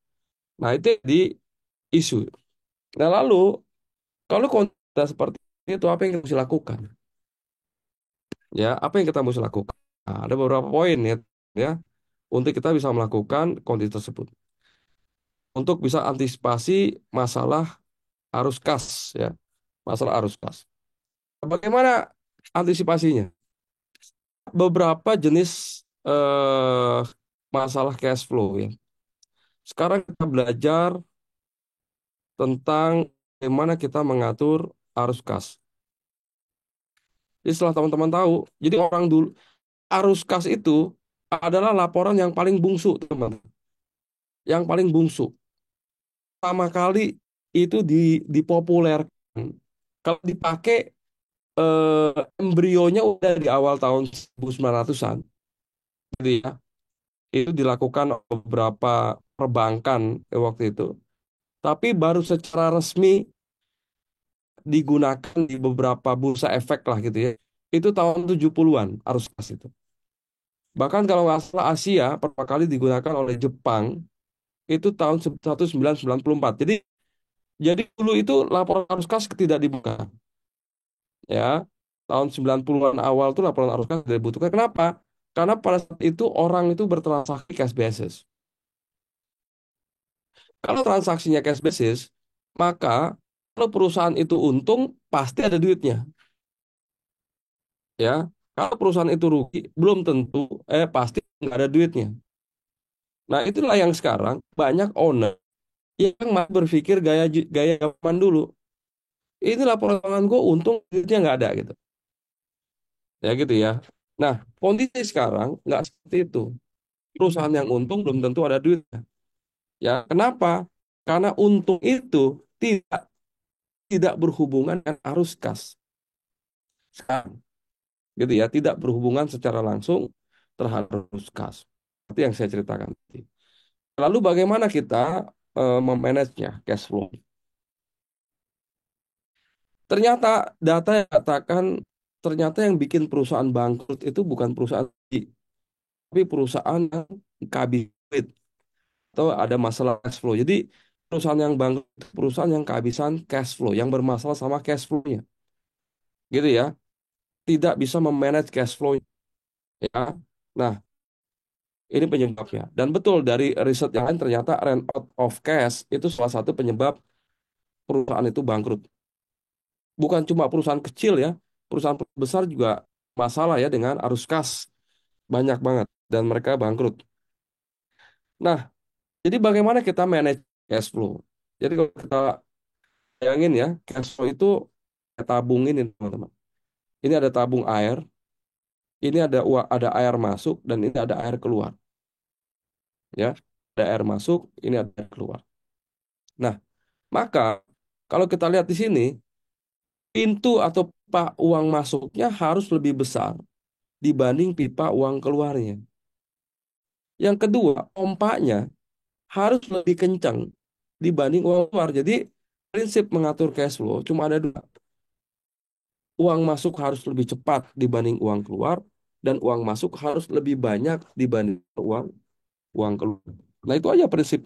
Nah, itu di isu. Nah, lalu kalau konten seperti itu, apa yang kita mesti lakukan? Ya, apa yang kita mesti lakukan? Nah, ada beberapa poin ya, ya, untuk kita bisa melakukan kondisi tersebut. Untuk bisa antisipasi masalah arus kas, ya, masalah arus kas. Bagaimana antisipasinya? Beberapa jenis masalah cash flow ya. Sekarang kita belajar tentang bagaimana kita mengatur arus kas. Jadi setelah teman-teman tahu, jadi orang dulu, arus kas itu adalah laporan yang paling bungsu, teman. Yang paling bungsu. Pertama kali itu dipopulerkan. Kalau dipakai, embrionya udah di awal tahun 1900-an. Jadi ya, itu dilakukan oleh beberapa perbankan waktu itu. Tapi baru secara resmi digunakan di beberapa bursa efek lah gitu ya. Itu tahun 70-an arus kas itu. Bahkan kalau nggak salah Asia pertama kali digunakan oleh Jepang itu tahun 1994. Jadi dulu itu laporan arus kas tidak dibuka. Ya, tahun 90-an awal itu laporan arus kas tidak dibutuhkan. Kenapa? Karena pada saat itu orang itu bertransaksi cash basis. Kalau transaksinya cash basis, Maka kalau perusahaan itu untung, pasti ada duitnya, ya. Kalau perusahaan itu rugi, belum tentu, pasti nggak ada duitnya. Nah, itulah yang sekarang banyak owner yang masih berpikir gaya zaman dulu. Inilah perusahaan gue untung, duitnya nggak ada gitu. Ya gitu ya. Nah, kondisi sekarang nggak seperti itu. Perusahaan yang untung belum tentu ada duitnya. Ya, kenapa? Karena untung itu tidak tidak berhubungan dengan arus kas. Sekarang, gitu ya, tidak berhubungan secara langsung terhadap arus kas. Seperti yang saya ceritakan tadi. Lalu bagaimana kita memanagenya cash flow? Ternyata data yang katakan ternyata yang bikin perusahaan bangkrut itu bukan perusahaan, tapi perusahaan yang kehabisan duit atau ada masalah cash flow. Jadi perusahaan yang bangkrut itu perusahaan yang kehabisan cash flow, yang bermasalah sama cash flow-nya. Gitu ya. Tidak bisa memanage cash flow ya. Nah, ini penyebabnya. Dan betul dari riset yang lain ternyata run out of cash itu salah satu penyebab perusahaan itu bangkrut. Bukan cuma perusahaan kecil ya, perusahaan besar juga masalah ya dengan arus kas banyak banget dan mereka bangkrut. Nah, jadi bagaimana kita manage cash flow? Jadi kalau kita bayangin ya, cash flow itu kita tabungin ini teman-teman. Ini ada tabung air, ini ada ada air masuk dan ini ada air keluar, ya. Ada air masuk, ini ada air keluar. Nah, maka kalau kita lihat di sini, pintu atau pipa uang masuknya harus lebih besar dibanding pipa uang keluarnya. Yang kedua, pompanya harus lebih kencang dibanding uang keluar. Jadi, prinsip mengatur cash flow cuma ada dua. Uang masuk harus lebih cepat dibanding uang keluar, dan uang masuk harus lebih banyak dibanding uang uang keluar. Nah, itu aja prinsip.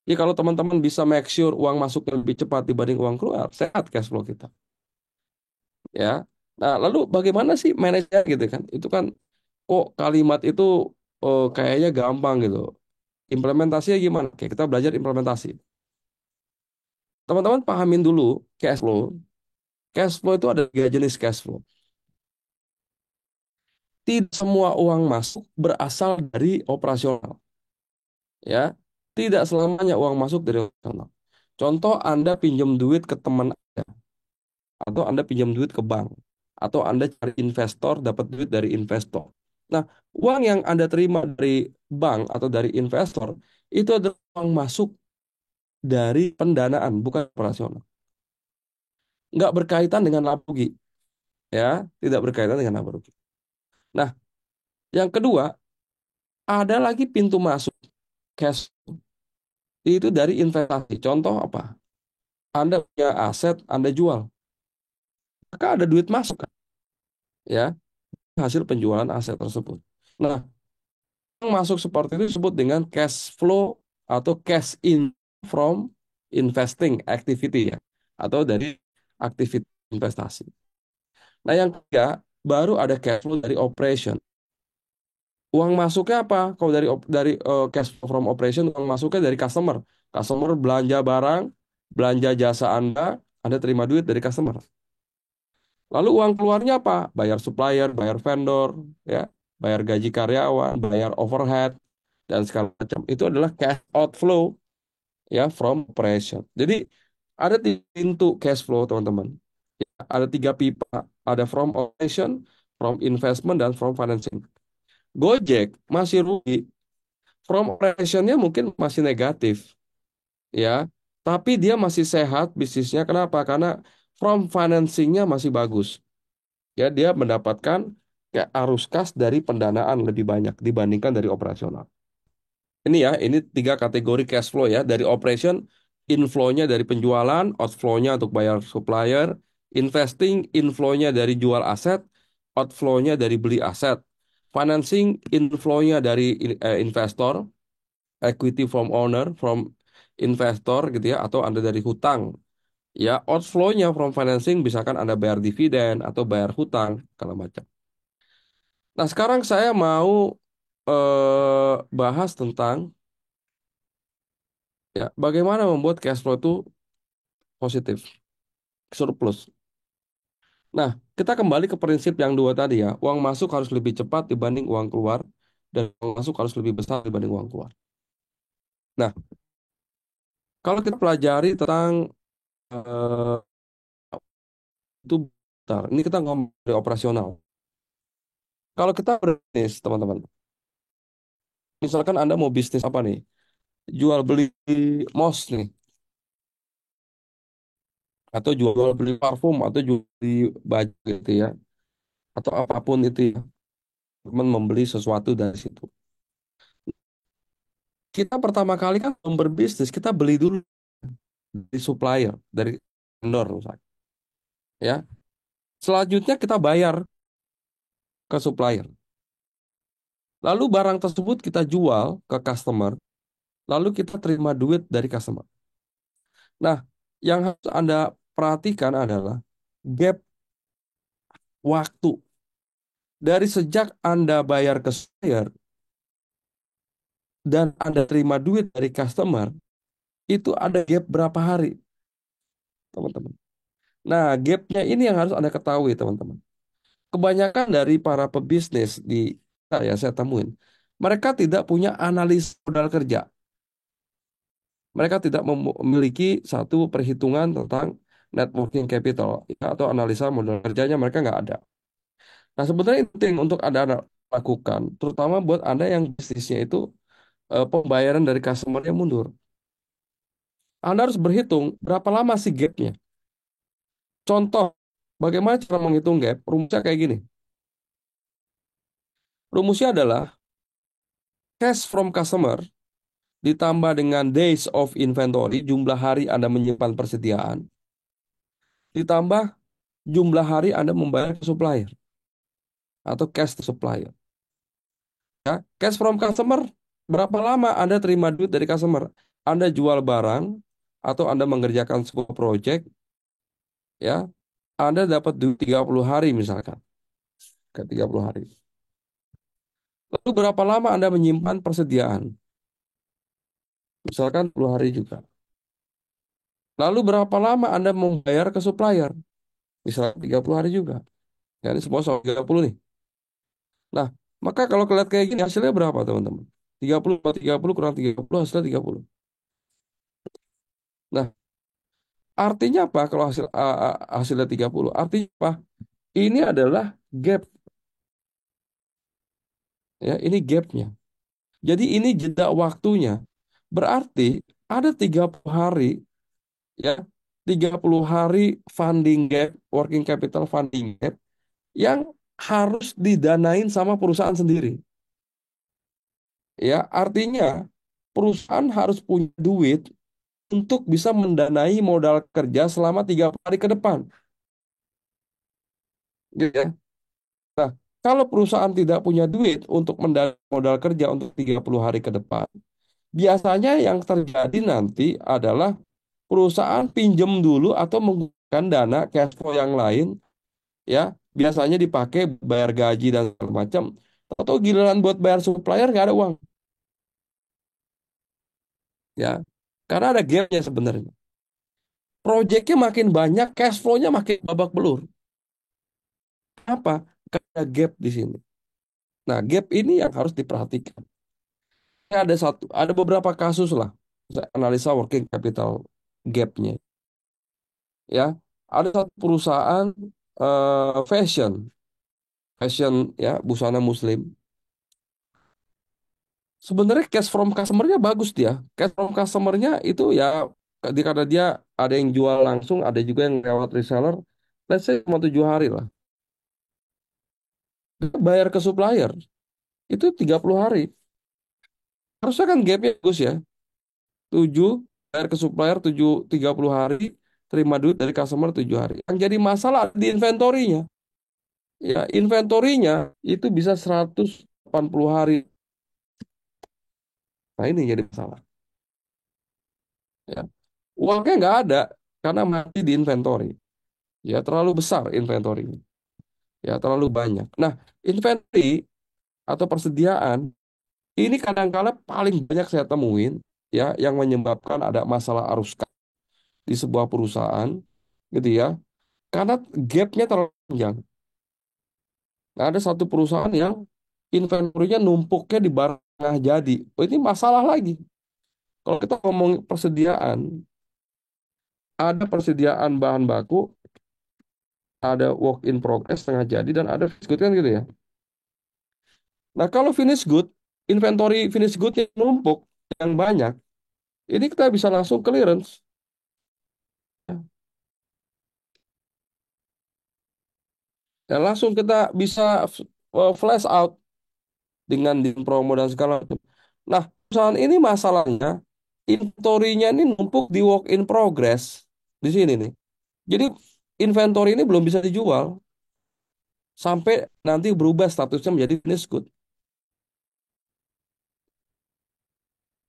Ya, kalau teman-teman bisa make sure uang masuknya lebih cepat dibanding uang keluar, sehat cash flow kita. Ya. Nah, lalu bagaimana sih manajer gitu kan? Itu kan kok kalimat itu kayaknya gampang gitu. Implementasinya gimana? Oke, kita belajar implementasi. Teman-teman pahamin dulu cash flow. Cash flow itu ada tiga jenis cash flow. Tidak semua uang masuk berasal dari operasional. Ya, tidak selamanya uang masuk dari operasional. Contoh, Anda pinjam duit ke teman Anda, atau Anda pinjam duit ke bank, atau Anda cari investor, dapat duit dari investor. Nah, uang yang Anda terima dari bank atau dari investor, itu adalah uang masuk dari pendanaan, bukan operasional. Nggak berkaitan dengan laba rugi, ya, tidak berkaitan dengan laba rugi. Nah, yang kedua, ada lagi pintu masuk cash itu dari investasi. Contoh apa? Anda punya aset, Anda jual, maka ada duit masuk kan, ya, hasil penjualan aset tersebut. Nah, yang masuk seperti itu disebut dengan cash flow atau cash in from investing activity ya, atau dari aktivitas investasi. Nah, yang ketiga, baru ada cash flow dari operation. Uang masuknya apa? Kalau dari cash flow from operation, uang masuknya dari customer. Customer belanja barang, belanja jasa Anda terima duit dari customer. Lalu uang keluarnya apa? Bayar supplier, bayar vendor, ya, bayar gaji karyawan, bayar overhead, dan segala macam. Itu adalah cash outflow ya from operation. Jadi ada tiga pintu cash flow teman-teman. Ya, ada tiga pipa, ada from operation, from investment, dan from financing. Gojek masih rugi, from operationnya mungkin masih negatif, ya, tapi dia masih sehat bisnisnya. Kenapa? Karena from financingnya masih bagus. Ya, dia mendapatkan kayak arus kas dari pendanaan lebih banyak dibandingkan dari operasional. Ini ya, ini tiga kategori cash flow ya. Dari operation, inflow-nya dari penjualan, outflow-nya untuk bayar supplier, investing, inflow-nya dari jual aset, outflow-nya dari beli aset, financing, inflow-nya dari investor, equity from owner, from investor gitu ya, atau Anda dari hutang. Ya, outflow-nya from financing misalkan Anda bayar dividen atau bayar hutang, kalau macam. Nah, sekarang saya mau bahas tentang ya bagaimana membuat cash flow itu positif, surplus. Nah, kita kembali ke prinsip yang dua tadi ya. Uang masuk harus lebih cepat dibanding uang keluar, dan uang masuk harus lebih besar dibanding uang keluar. Nah, kalau kita pelajari tentang eh, itu, bentar, ini kita ngomong dari operasional. Kalau kita berbisnis, teman-teman, misalkan Anda mau bisnis apa nih? Jual beli mouse nih, atau jual beli parfum, atau jual beli baju gitu ya, atau apapun itu ya, teman membeli sesuatu dari situ. Kita pertama kali kan berbisnis, kita beli dulu dari supplier, dari vendor misalnya, ya. Selanjutnya kita bayar ke supplier. Lalu barang tersebut kita jual ke customer, lalu kita terima duit dari customer. Nah, yang harus Anda perhatikan adalah gap waktu. Dari sejak Anda bayar ke supplier dan Anda terima duit dari customer, itu ada gap berapa hari, teman-teman. Nah, gapnya ini yang harus Anda ketahui, teman-teman. Kebanyakan dari para pebisnis di saya temuin, mereka tidak punya analis modal kerja. Mereka tidak memiliki satu perhitungan tentang net working capital ya, atau analisa modal kerjanya mereka nggak ada. Nah, sebenarnya ini penting untuk Anda lakukan, terutama buat Anda yang bisnisnya itu pembayaran dari customer-nya mundur. Anda harus berhitung berapa lama sih gapnya. Contoh, bagaimana cara menghitung gap? Rumusnya kayak gini. Rumusnya adalah cash from customer ditambah dengan days of inventory, jumlah hari Anda menyimpan persediaan, ditambah jumlah hari Anda membayar ke supplier atau cash to supplier. Ya, cash from customer, berapa lama Anda terima duit dari customer? Anda jual barang atau Anda mengerjakan sebuah project, ya, Anda dapat duit 30 hari misalkan, ke 30 hari. Lalu berapa lama Anda menyimpan persediaan? Misalkan 10 hari juga. Lalu berapa lama Anda membayar ke supplier? Misalkan 30 hari juga. Ya, ini semua soal 30 nih. Nah, maka kalau kalian kayak gini hasilnya berapa, teman-teman? 30 plus 30 kurang 30 hasilnya 30. Nah, artinya apa kalau hasilnya 30? Artinya apa? Ini adalah gap, ya, ini gapnya. Jadi ini jeda waktunya. Berarti ada 30 hari, ya, 30 hari funding gap, working capital funding gap yang harus didanain sama perusahaan sendiri. Ya, artinya perusahaan harus punya duit untuk bisa mendanai modal kerja selama 30 hari ke depan. Gitu ya. Nah, kalau perusahaan tidak punya duit untuk mendanai modal kerja untuk 30 hari ke depan, biasanya yang terjadi nanti adalah perusahaan pinjem dulu atau menggunakan dana cash flow yang lain, ya, biasanya dipakai bayar gaji dan segala macam. Atau giliran buat bayar supplier nggak ada uang, ya, karena ada gapnya sebenarnya. Proyeknya makin banyak, cash flow-nya makin babak belur. Apa? Karena gap di sini. Nah, gap ini yang harus diperhatikan. Ada beberapa kasus lah, saya analisa working capital gapnya. Ya, ada satu perusahaan fashion, fashion ya, busana muslim. Sebenarnya cash from customer-nya bagus dia. Cash from customer-nya itu ya, karena dia ada yang jual langsung, ada juga yang lewat reseller. Let's say cuma 7 hari lah. Bayar ke supplier itu 30 hari. Harusnya kan gapnya bagus ya. 7 bayar ke supplier 30 hari, terima duit dari customer 7 hari. Yang jadi masalah di inventorinya. Ya, inventorinya itu bisa 180 hari. Nah, ini jadi masalah. Ya. Uangnya nggak ada karena mati di inventory. Ya, terlalu besar inventorinya. Ya, terlalu banyak. Nah, inventory atau persediaan ini kadang-kala paling banyak saya temuin, ya, yang menyebabkan ada masalah arus kas. di sebuah perusahaan, gitu ya, karena gapnya terlalu panjang. Nah, ada satu perusahaan yang inventory-nya numpuknya di barang tengah jadi. Oh, ini masalah lagi. Kalau kita ngomong persediaan, ada persediaan bahan baku, ada work in progress tengah jadi, dan ada finished good kan gitu ya. Nah, kalau finished good, inventory finished good-nya numpuk yang banyak, ini kita bisa langsung clearance. Dan langsung kita bisa flash out dengan di promo dan segala macam. Nah, perusahaan ini masalahnya inventory-nya ini numpuk di work in progress di sini nih. Jadi inventory ini belum bisa dijual sampai nanti berubah statusnya menjadi finished good,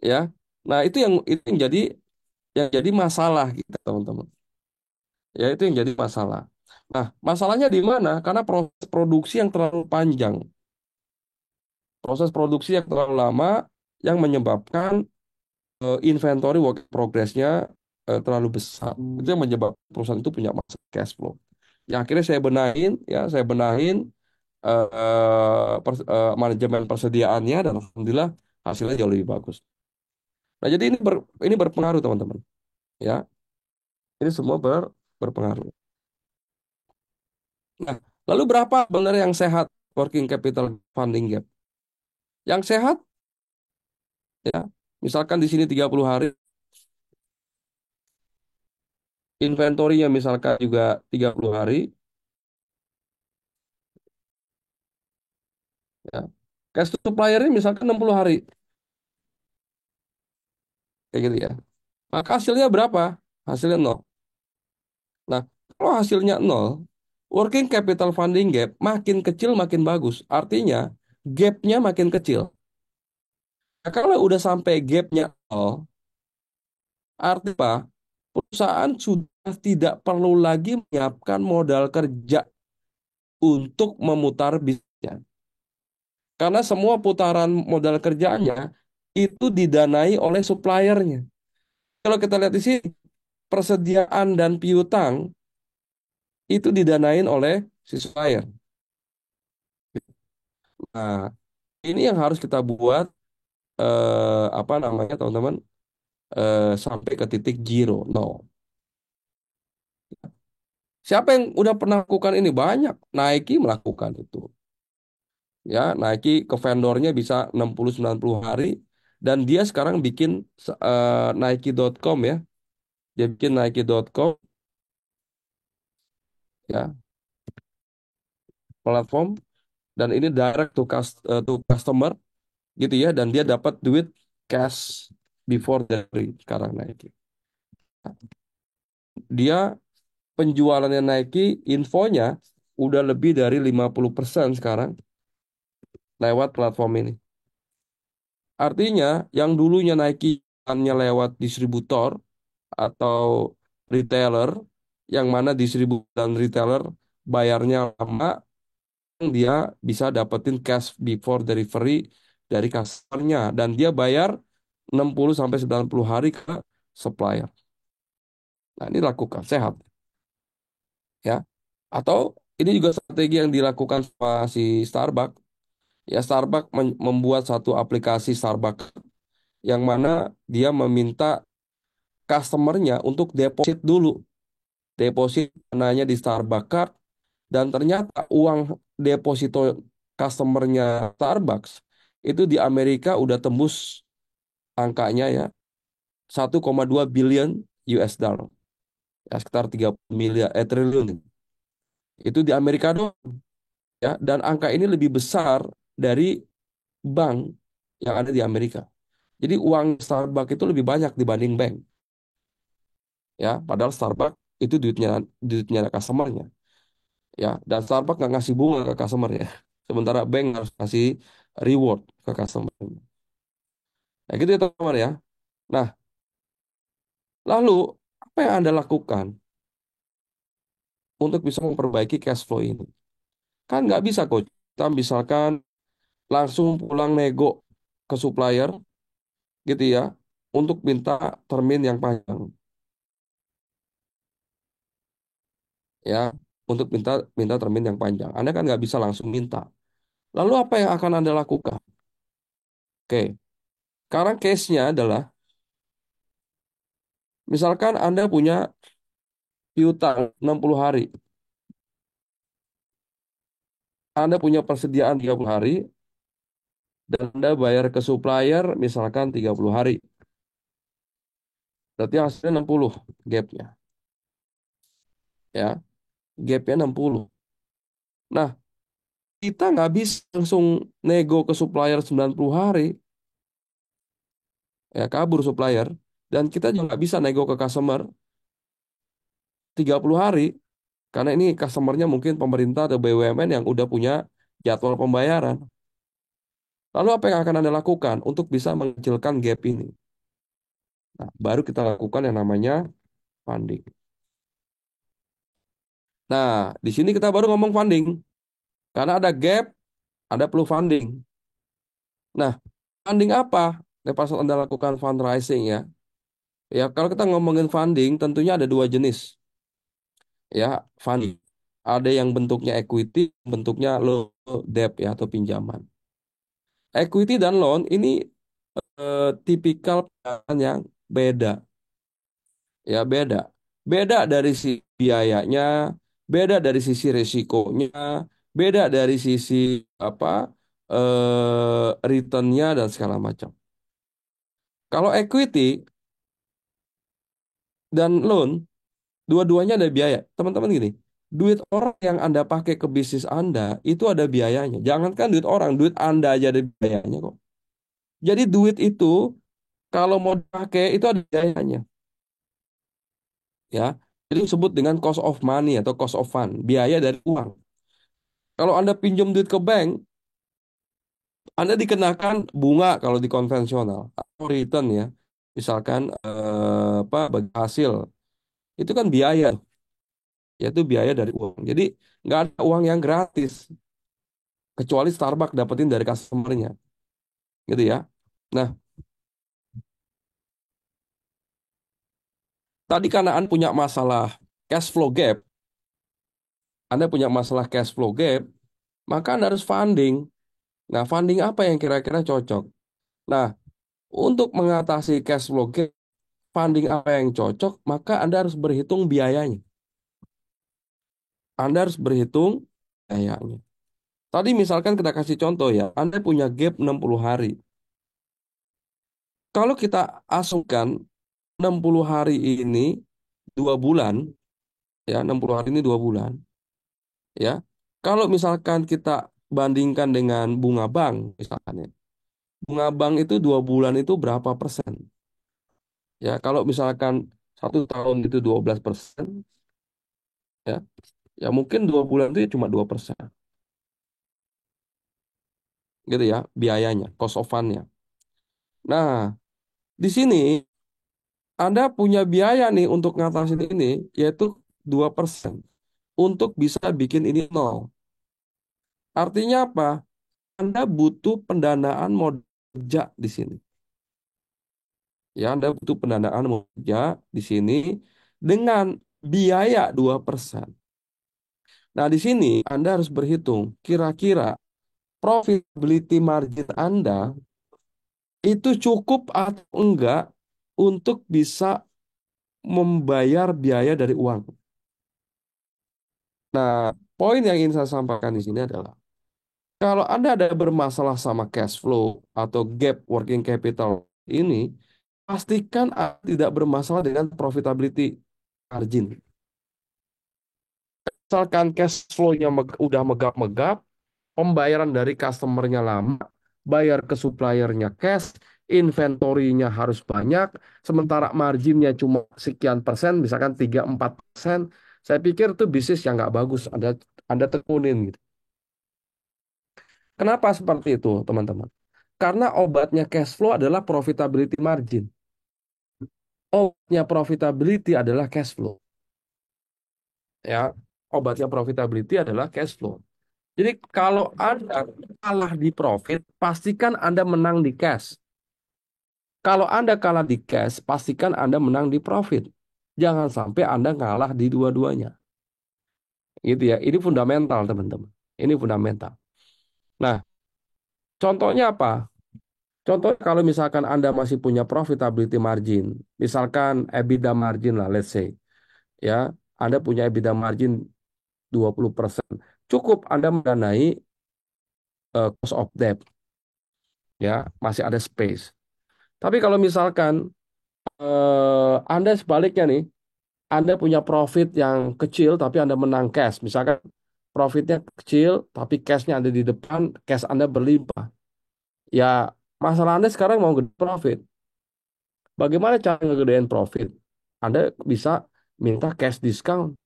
ya. Nah, itu yang jadi masalah kita, teman-teman. Ya, itu yang jadi masalah. Nah, masalahnya di mana? Karena proses produksi yang terlalu panjang. Proses produksi yang terlalu lama yang menyebabkan inventory work in progress-nya terlalu besar. Itu yang menyebabkan perusahaan itu punya masalah cash flow. Yang akhirnya saya benahin manajemen persediaannya dan alhamdulillah hasilnya jauh lebih bagus. Nah, jadi ini berpengaruh, teman-teman. Ya, ini semua berpengaruh. Nah, lalu berapa benar yang sehat working capital funding gap? Yang sehat, ya, misalkan di sini 30 hari, inventory-nya misalkan juga 30 hari, ya. Cash to supplier-nya misalkan 60 hari, kayak gitu ya. Maka hasilnya berapa? Hasilnya nol. Nah, kalau hasilnya nol, working capital funding gap makin kecil makin bagus. Artinya, gapnya makin kecil. Nah, kalau udah sampai gapnya nol, artinya apa? Perusahaan sudah tidak perlu lagi menyiapkan modal kerja untuk memutar bisnisnya. Karena semua putaran modal kerjanya itu didanai oleh suppliernya. Kalau kita lihat di sini, persediaan dan piutang itu didanain oleh si supplier. Nah, ini yang harus kita buat apa namanya, teman-teman, sampai ke titik zero, no. Siapa yang udah pernah lakukan ini? Banyak. Nike melakukan itu. Ya, Nike ke vendornya bisa 60-90 hari dan dia sekarang bikin Nike.com ya. Dia bikin Nike.com, ya, platform, dan ini direct to customer gitu ya, dan dia dapat duit cash before delivery sekarang Nike. Dia penjualannya Nike, infonya udah lebih dari 50% sekarang lewat platform ini. Artinya yang dulunya Nike hanya lewat distributor atau retailer, yang mana distributor dan retailer bayarnya lama, dia bisa dapetin cash before delivery dari customernya dan dia bayar 60 sampai 90 hari ke supplier. Nah, ini lakukan sehat, ya. Atau ini juga strategi yang dilakukan sama si Starbucks. Ya, Starbucks membuat satu aplikasi Starbucks yang mana dia meminta customernya untuk deposit dulu, deposit dananya di Starbucks Card, dan ternyata uang deposito customernya Starbucks itu di Amerika udah tembus angkanya, ya, 1,2 billion US dollar, ya, sekitar 30 triliun. Itu di Amerika doang, ya, dan angka ini lebih besar dari bank yang ada di Amerika. Jadi uang Starbucks itu lebih banyak dibanding bank, ya, padahal Starbucks itu duitnya duitnya customernya, ya, dan Starbucks nggak ngasih bunga ke customer ya, sementara bank harus kasih reward ke customer. Nah, gitu ya, teman-teman, ya. Nah, lalu apa yang Anda lakukan untuk bisa memperbaiki cash flow ini? Kan nggak bisa, Coach. Kita misalkan langsung pulang nego ke supplier gitu ya, untuk minta termin yang panjang. ya, untuk minta minta termin yang panjang. Anda kan nggak bisa langsung minta. Lalu apa yang akan Anda lakukan? Oke, sekarang case-nya adalah, misalkan Anda punya piutang 60 hari, Anda punya persediaan 30 hari, dan Anda bayar ke supplier misalkan 30 hari. Berarti hasilnya 60 gapnya, ya, gapnya 60. Nah, kita nggak bisa langsung nego ke supplier 90 hari, ya kabur supplier. Dan kita juga nggak bisa nego ke customer 30 hari, karena ini customernya mungkin pemerintah atau BUMN yang udah punya jadwal pembayaran. Lalu apa yang akan Anda lakukan untuk bisa mengecilkan gap ini? Nah, baru kita lakukan yang namanya funding. Nah, di sini kita baru ngomong funding. Karena ada gap, ada perlu funding. Nah, funding apa? Pas Anda lakukan fundraising ya. Ya, kalau kita ngomongin funding, tentunya ada dua jenis. Ya, funding. Ada yang bentuknya equity, bentuknya loan debt ya, atau pinjaman. Equity dan loan ini tipikal pendanaan yang beda. Ya, beda. Beda dari si biayanya, beda dari sisi risikonya, beda dari sisi apa returnnya dan segala macam. Kalau equity dan loan, dua-duanya ada biaya. Teman-teman gini, duit orang yang Anda pakai ke bisnis Anda itu ada biayanya. Jangankan duit orang, duit Anda aja ada biayanya kok. Jadi duit itu kalau mau dipakai itu ada biayanya, ya. Jadi disebut dengan cost of money atau cost of fund, biaya dari uang. Kalau Anda pinjam duit ke bank, Anda dikenakan bunga kalau di konvensional atau return ya. Misalkan apa bagi hasil, itu kan biaya, yaitu biaya dari uang. Jadi nggak ada uang yang gratis kecuali Starbucks dapetin dari customernya, gitu ya. Nah, tadi karena Anda punya masalah cash flow gap, Anda punya masalah cash flow gap, maka Anda harus funding. Nah, funding apa yang kira-kira cocok? Nah, untuk mengatasi cash flow gap, funding apa yang cocok, maka Anda harus berhitung biayanya. Anda harus berhitung biayanya. Tadi misalkan kita kasih contoh ya, Anda punya gap 60 hari. Kalau kita asumsikan 60 hari ini 2 bulan, ya 60 hari ini 2 bulan, ya. Kalau misalkan kita bandingkan dengan bunga bank, misalkan ya, bunga bank itu 2 bulan itu berapa persen? Ya, kalau misalkan 1 tahun itu 12%, ya, ya mungkin 2 bulan itu ya cuma 2%, gitu ya, biayanya, cost of fund-nya. Nah, di sini Anda punya biaya nih untuk ngatasin ini, yaitu 2% untuk bisa bikin ini nol. Artinya apa? Anda butuh pendanaan modal kerja di sini. Ya, Anda butuh pendanaan modal kerja di sini dengan biaya 2%. Nah, di sini Anda harus berhitung kira-kira profitability margin Anda itu cukup atau enggak untuk bisa membayar biaya dari uang. Nah, poin yang ingin saya sampaikan di sini adalah kalau Anda ada bermasalah sama cash flow atau gap working capital ini, pastikan Anda tidak bermasalah dengan profitability margin. Misalkan cash flow-nya udah megap-megap, pembayaran dari customernya lama, bayar ke suppliernya cash, inventory-nya harus banyak, sementara marginnya cuma sekian persen, misalkan 3-4%, saya pikir itu bisnis yang nggak bagus, Anda tekunin gitu. Kenapa seperti itu, teman-teman? Karena obatnya cash flow adalah profitability margin. Obatnya profitability adalah cash flow. Ya, obatnya profitability adalah cash flow. Jadi kalau Anda kalah di profit, pastikan Anda menang di cash. Kalau Anda kalah di cash, pastikan Anda menang di profit. Jangan sampai Anda kalah di dua-duanya. gitu ya. Ini fundamental, teman-teman. Ini fundamental. Nah, contohnya apa? Contohnya kalau misalkan Anda masih punya profitability margin, misalkan EBITDA margin lah, let's say, ya, Anda punya EBITDA margin 20%. Cukup Anda mendanai cost of debt, ya, masih ada space. Tapi kalau misalkan Anda sebaliknya nih, Anda punya profit yang kecil tapi Anda menang cash. Misalkan profitnya kecil tapi cashnya ada di depan, cash Anda berlimpah. Ya, masalah Anda sekarang mau gede profit. Bagaimana cara ngegedein profit? Anda bisa minta cash discount.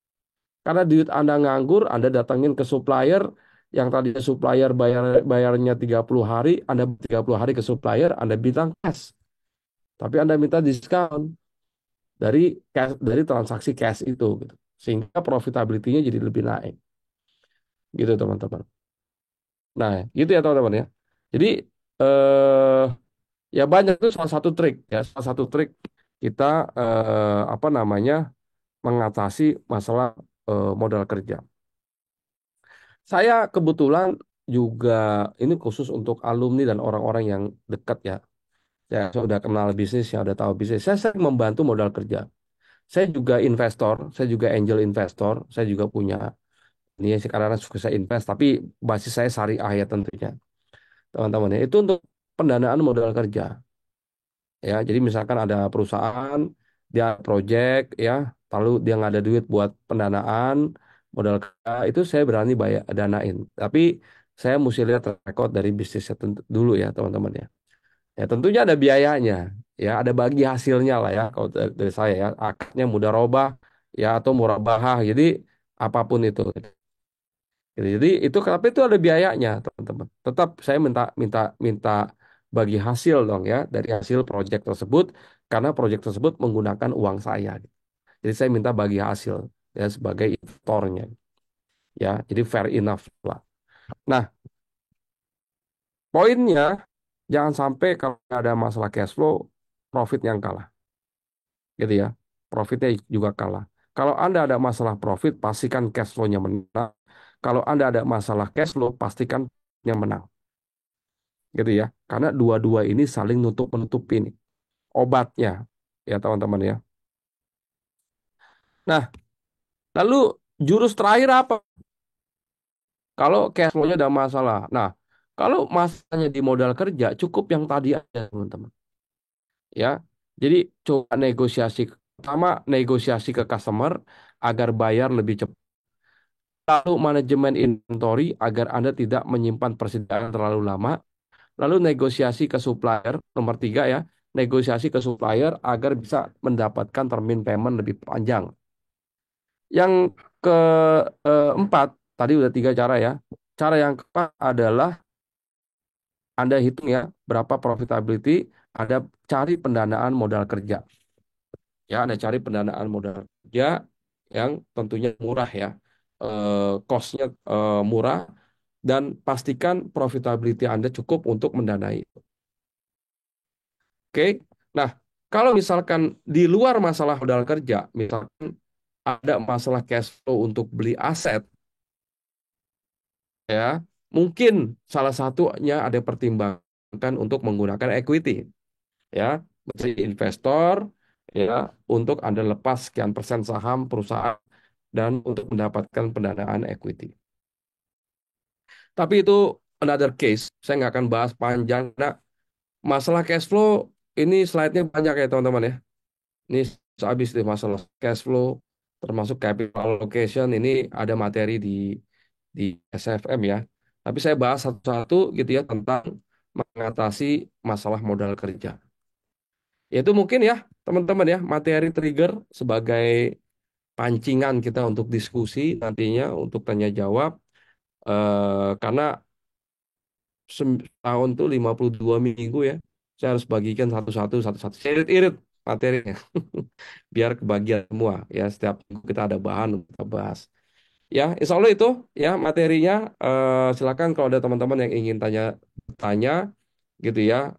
Karena duit Anda nganggur, Anda datangin ke supplier yang tadi supplier bayarnya 30 hari, Anda 30 hari ke supplier, Anda bilang cash. Tapi Anda minta diskon dari cash, dari transaksi cash itu gitu. Sehingga profitability-nya jadi lebih naik. Gitu teman-teman. Nah, gitu ya teman-teman ya. Jadi eh ya banyak itu salah satu trik ya, salah satu trik kita apa namanya mengatasi masalah modal kerja. Saya kebetulan juga ini khusus untuk alumni dan orang-orang yang dekat ya. Ya, saya sudah kenal bisnis, ya udah tahu bisnis. Saya sering membantu modal kerja. Saya juga investor, saya juga angel investor, saya juga punya ini ya sekarang suka saya invest, tapi basis saya syariah ya tentunya, teman-teman ya. Itu untuk pendanaan modal kerja. Ya, jadi misalkan ada perusahaan, dia project ya, lalu dia nggak ada duit buat pendanaan modal kerja, itu saya berani bayar danain. Tapi saya mesti lihat track record dari bisnisnya dulu ya, teman-teman ya. Ya tentunya ada biayanya, ya ada bagi hasilnya lah ya. Kalau dari saya ya, akadnya mudah robah ya atau murabahah. Jadi apapun itu. Jadi itu tapi itu ada biayanya, teman-teman. Tetap saya minta minta minta bagi hasil dong ya dari hasil proyek tersebut karena proyek tersebut menggunakan uang saya. Jadi saya minta bagi hasil ya sebagai investornya ya. Jadi fair enough lah. Nah, poinnya jangan sampai kalau ada masalah cash flow profit yang kalah gitu ya. Profitnya juga kalah. Kalau Anda ada masalah profit, pastikan cash flow-nya menang. Kalau Anda ada masalah cash flow, pastikan yang menang. Gitu ya. Karena dua-dua ini saling nutup menutupi nih obatnya ya teman-teman ya. Nah, lalu jurus terakhir apa? Kalau cash flow-nya ada masalah. Nah, kalau masalahnya di modal kerja cukup yang tadi aja teman-teman. Ya. Jadi coba negosiasi pertama negosiasi ke customer agar bayar lebih cepat. Lalu manajemen inventory agar Anda tidak menyimpan persediaan terlalu lama. Lalu negosiasi ke supplier, nomor tiga ya, negosiasi ke supplier agar bisa mendapatkan termin payment lebih panjang. Yang keempat, tadi udah tiga cara ya. Cara yang keempat adalah Anda hitung ya, berapa profitability, Anda cari pendanaan modal kerja. Ya, Anda cari pendanaan modal kerja yang tentunya murah ya. Cost-nya murah dan pastikan profitability Anda cukup untuk mendanai. Oke. Nah, kalau misalkan di luar masalah modal kerja, misalkan ada masalah cash flow untuk beli aset, ya, mungkin salah satunya ada pertimbangan untuk menggunakan equity, ya, menjadi investor, ya, untuk Anda lepas sekian persen saham perusahaan dan untuk mendapatkan pendanaan equity. Tapi itu another case, saya nggak akan bahas panjang. Nah, masalah cash flow ini slide-nya banyak ya teman-teman ya. Ini habis deh masalah cash flow, termasuk capital allocation. Ini ada materi di SFM ya. Tapi saya bahas satu-satu gitu ya tentang mengatasi masalah modal kerja. Yaitu mungkin ya teman-teman ya materi trigger sebagai pancingan kita untuk diskusi nantinya untuk tanya jawab. Karena tahun tuh 52 minggu ya. Saya harus bagikan satu-satu. Saya irit-irit materinya. Biar kebagian semua ya setiap minggu kita ada bahan untuk kita bahas ya insya Allah itu ya materinya. Silakan kalau ada teman-teman yang ingin tanya gitu ya,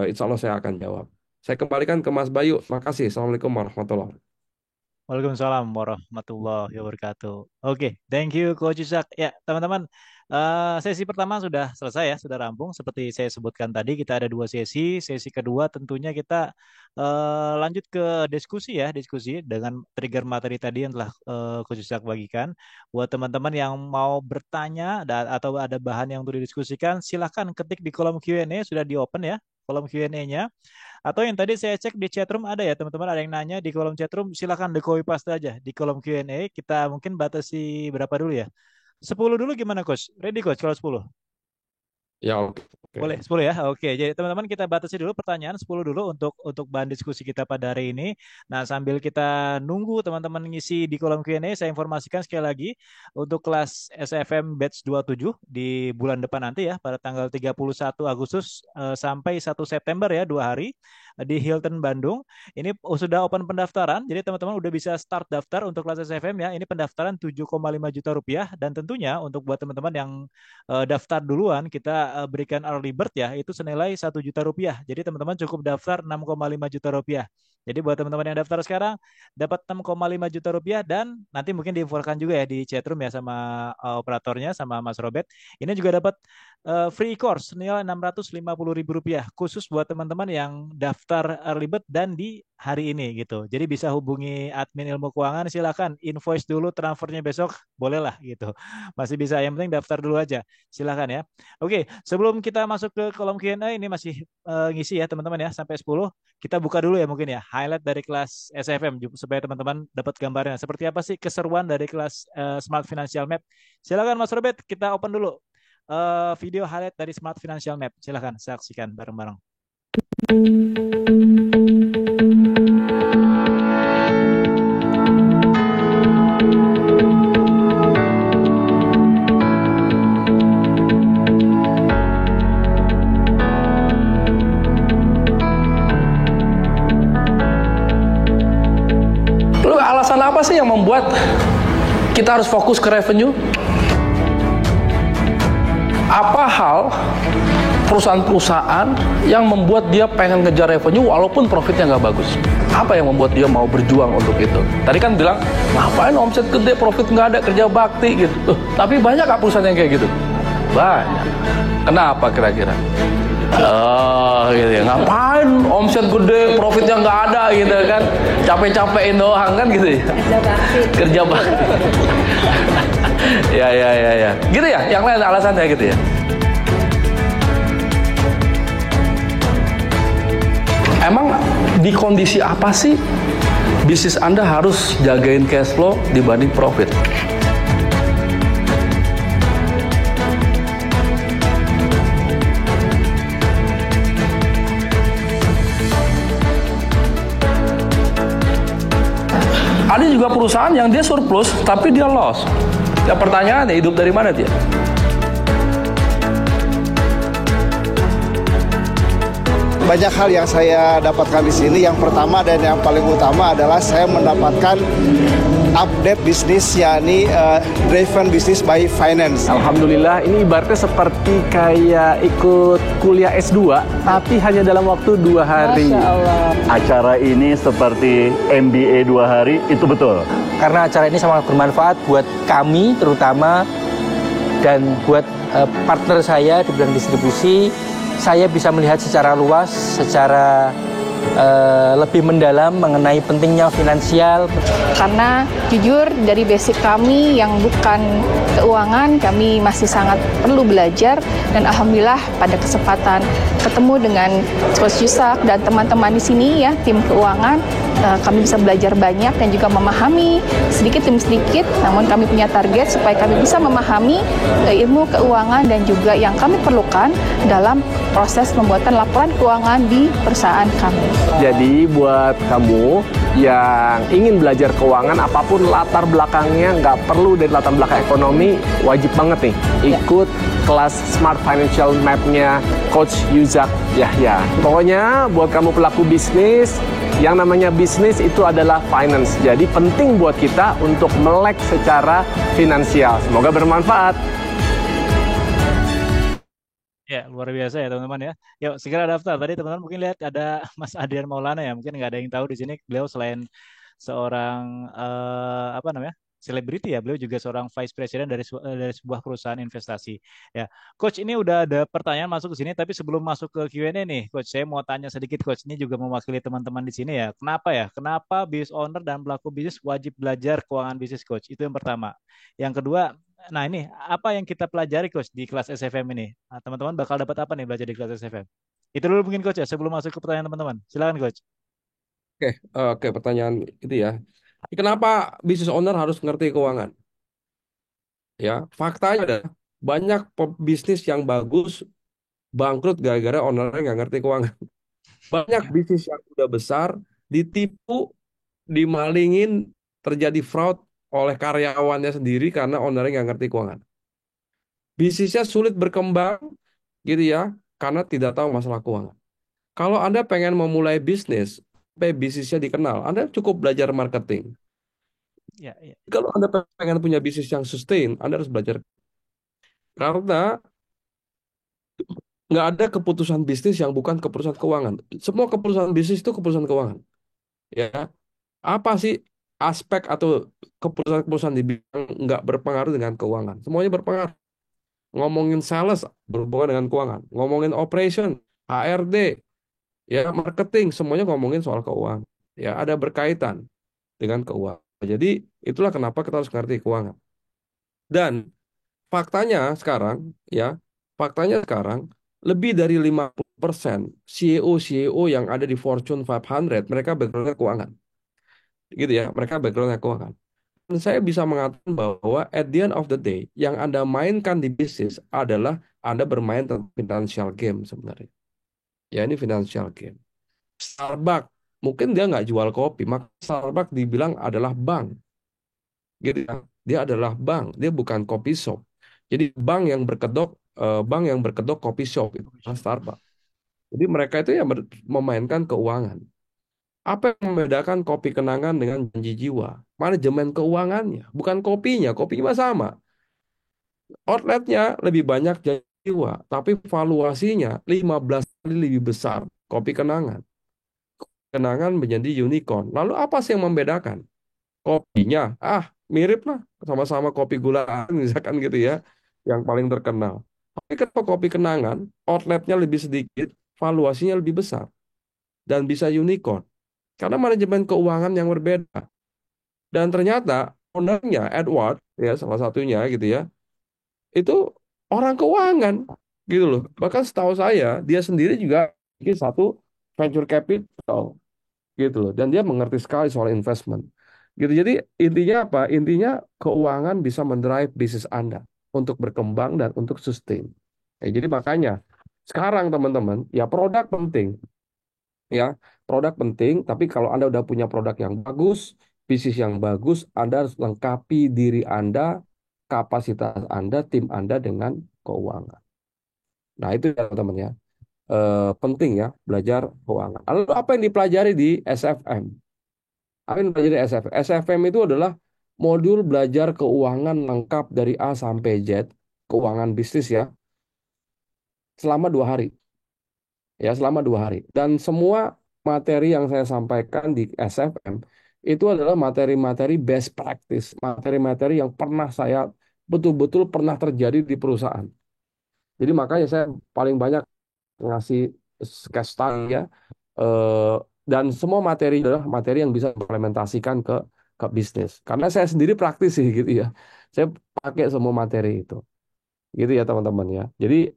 insya Allah saya akan jawab. Saya kembalikan ke Mas Bayu. Makasih. Assalamualaikum warahmatullahi wabarakatuh. Waalaikumsalam warahmatullahi wabarakatuh. Oke, thank you Coach Ishak. Ya, teman-teman, sesi pertama sudah selesai ya, sudah rampung. Seperti saya sebutkan tadi, kita ada dua sesi. Sesi kedua tentunya kita lanjut ke diskusi ya, diskusi dengan trigger materi tadi yang telah Coach Ishak bagikan. Buat teman-teman yang mau bertanya atau ada bahan yang untuk didiskusikan, silahkan ketik di kolom Q&A, sudah di open ya, kolom Q&A-nya. Atau yang tadi saya cek di chatroom ada ya teman-teman, ada yang nanya di kolom chatroom, silakan di copy paste aja di kolom Q&A. Kita mungkin batasi berapa dulu ya? 10 dulu gimana coach? Ready coach kalau 10? Ya, oke. Boleh, Oke. 10 ya. Oke, jadi teman-teman kita batasi dulu pertanyaan 10 dulu untuk bahan diskusi kita pada hari ini. Nah, sambil kita nunggu teman-teman ngisi di kolom Q&A, saya informasikan sekali lagi untuk kelas SFM batch 27 di bulan depan nanti ya, pada tanggal 31 Agustus sampai 1 September ya, 2 hari di Hilton Bandung. Ini sudah open pendaftaran, jadi teman-teman udah bisa start daftar untuk kelas SFM ya. Ini pendaftaran 7,5 juta rupiah dan tentunya untuk buat teman-teman yang daftar duluan kita berikan early bird ya itu senilai 1 juta rupiah. Jadi teman-teman cukup daftar 6,5 juta rupiah. Jadi buat teman-teman yang daftar sekarang dapat 6,5 juta rupiah dan nanti mungkin diinfokan juga ya di chatroom ya sama operatornya sama Mas Robert. Ini juga dapat free course senilai 650 ribu rupiah khusus buat teman-teman yang daftar early bird dan di hari ini gitu. Jadi bisa hubungi admin ilmu keuangan silakan invoice dulu transfernya besok bolehlah gitu. Masih bisa yang penting daftar dulu aja. Silakan ya. Oke, sebelum kita masuk ke kolom Q&A ini masih ngisi ya teman-teman ya sampai 10. Kita buka dulu ya mungkin ya highlight dari kelas SFM supaya teman-teman dapat gambarnya. Seperti apa sih keseruan dari kelas Smart Financial Map? Silakan Mas Robert, kita open dulu video highlight dari Smart Financial Map. Silakan saksikan bareng-bareng. Lalu alasan apa sih yang membuat kita harus fokus ke revenue? Apa hal perusahaan-perusahaan yang membuat dia pengen ngejar revenue walaupun profitnya nggak bagus? Apa yang membuat dia mau berjuang untuk itu? Tadi kan bilang, ngapain omset gede, profit nggak ada, kerja bakti gitu. Tapi banyak nggak perusahaan yang kayak gitu? Banyak. Kenapa kira-kira? Oh gitu ya, ngapain omset gede, profitnya nggak ada gitu kan? Capek-capekin doang kan gitu ya? Kerja bakti. Kerja bakti. Ya. Gitu ya, yang lain alasannya gitu ya. Emang di kondisi apa sih bisnis Anda harus jagain cash flow dibanding profit? Ada juga perusahaan yang dia surplus tapi dia loss. Ya pertanyaannya, hidup dari mana dia? Banyak hal yang saya dapatkan di sini. Yang pertama dan yang paling utama adalah saya mendapatkan update bisnis, yakni driven business by finance. Alhamdulillah, ini ibaratnya seperti kayak ikut kuliah S2, tapi hanya dalam waktu 2 hari. Masya Allah. Acara ini seperti MBA 2 hari, itu betul. Karena acara ini sangat bermanfaat buat kami terutama dan buat partner saya di bidang distribusi. Saya bisa melihat secara luas, secara lebih mendalam mengenai pentingnya finansial. Karena jujur dari basic kami yang bukan keuangan, kami masih sangat perlu belajar dan alhamdulillah pada kesempatan ketemu dengan Coach Yusak dan teman-teman di sini ya, tim keuangan, kami bisa belajar banyak dan juga memahami sedikit demi sedikit, namun kami punya target supaya kami bisa memahami ilmu keuangan dan juga yang kami perlukan dalam proses pembuatan laporan keuangan di perusahaan kami. Jadi buat kamu yang ingin belajar keuangan, apapun latar belakangnya, nggak perlu dari latar belakang ekonomi, wajib banget nih ikut kelas Smart Financial Map-nya Coach Yusak Yahya. Pokoknya buat kamu pelaku bisnis, yang namanya bisnis itu adalah finance. Jadi penting buat kita untuk melek secara finansial. Semoga bermanfaat. Ya, luar biasa ya teman-teman ya. Yuk, segera daftar. Tadi teman-teman mungkin lihat ada Mas Adrian Maulana ya. Mungkin nggak ada yang tahu di sini. Beliau selain seorang apa namanya? Selebriti ya, beliau juga seorang vice president dari sebuah perusahaan investasi. Ya, Coach, ini udah ada pertanyaan masuk ke sini, tapi sebelum masuk ke Q&A nih, Coach, saya mau tanya sedikit, Coach. Ini juga mewakili teman-teman di sini ya. Kenapa ya? Kenapa business owner dan pelaku bisnis wajib belajar keuangan bisnis, Coach? Itu yang pertama. Yang kedua, nah ini apa yang kita pelajari, Coach, di kelas SFM ini? Nah, teman-teman bakal dapat apa nih belajar di kelas SFM? Itu dulu mungkin, Coach, ya, sebelum masuk ke pertanyaan teman-teman. Silakan, Coach. Oke, oke, pertanyaan itu ya. Kenapa business owner harus ngerti keuangan? Ya, faktanya adalah banyak bisnis yang bagus bangkrut gara-gara ownernya nggak ngerti keuangan. Banyak Ya, bisnis yang udah besar ditipu, dimalingin, terjadi fraud oleh karyawannya sendiri karena ownernya nggak ngerti keuangan. Bisnisnya sulit berkembang gitu ya, karena tidak tahu masalah keuangan. Kalau Anda pengen memulai bisnis, sampai bisnisnya dikenal, Anda cukup belajar marketing. ya, ya. Kalau Anda pengen punya bisnis yang sustain, Anda harus belajar. Karena nggak ada keputusan bisnis yang bukan keputusan keuangan. Semua keputusan bisnis itu keputusan keuangan. Ya, apa sih aspek atau keputusan-keputusan di bidang nggak berpengaruh dengan keuangan? Semuanya berpengaruh. Ngomongin sales berhubungan dengan keuangan. Ngomongin operation, HRD, ya marketing, semuanya ngomongin soal keuangan. Ya, ada berkaitan dengan keuangan. Jadi itulah kenapa kita harus ngerti keuangan. Dan faktanya sekarang, ya, faktanya sekarang lebih dari 50% CEO-CEO yang ada di Fortune 500 mereka backgroundnya keuangan. Gitu ya, mereka backgroundnya keuangan. Dan saya bisa mengatakan bahwa at the end of the day, yang Anda mainkan di bisnis adalah Anda bermain tentang financial game sebenarnya. Ya, ini financial game. Starbucks, mungkin dia nggak jual kopi, maka Starbucks dibilang adalah bank. Gitu ya. Dia adalah bank, dia bukan kopi shop. Jadi bank yang berkedok kopi shop itu, Starbucks. Jadi mereka itu yang memainkan keuangan. Apa yang membedakan kopi kenangan dengan janji jiwa? Manajemen keuangannya, bukan kopinya. Kopinya mah sama. Outletnya lebih banyak janji jiwa, tapi valuasinya 15 kali lebih besar. Kopi kenangan. Kenangan menjadi unicorn. Lalu apa sih yang membedakan? Kopinya, mirip lah. Sama-sama kopi gula aren, misalkan gitu ya. Yang paling terkenal. Tapi kenapa kopi kenangan, outletnya lebih sedikit, valuasinya lebih besar. Dan bisa unicorn. Karena manajemen keuangan yang berbeda. Dan ternyata ownernya Edward ya salah satunya gitu ya itu orang keuangan gitu loh. Bahkan setahu saya dia sendiri juga bikin satu venture capital gitu loh. Dan dia mengerti sekali soal investment. Gitu. Jadi intinya apa? Intinya keuangan bisa mendrive bisnis Anda untuk berkembang dan untuk sustain. Ya, jadi makanya sekarang teman-teman ya produk penting ya produk penting tapi kalau Anda udah punya produk yang bagus bisnis yang bagus Anda harus lengkapi diri Anda kapasitas Anda tim Anda dengan keuangan nah itu ya teman-teman ya penting ya belajar keuangan lalu apa yang dipelajari di SFM apa yang dipelajari di SFM SFM itu adalah modul belajar keuangan lengkap dari A sampai Z keuangan bisnis ya selama 2 hari ya selama 2 hari dan semua materi yang saya sampaikan di SFM itu adalah materi-materi best practice materi-materi yang pernah saya betul-betul pernah terjadi di perusahaan jadi makanya saya paling banyak ngasih case study ya eh, dan semua materi adalah materi yang bisa implementasikan ke bisnis karena saya sendiri praktisi gitu ya saya pakai semua materi itu gitu ya teman-teman ya jadi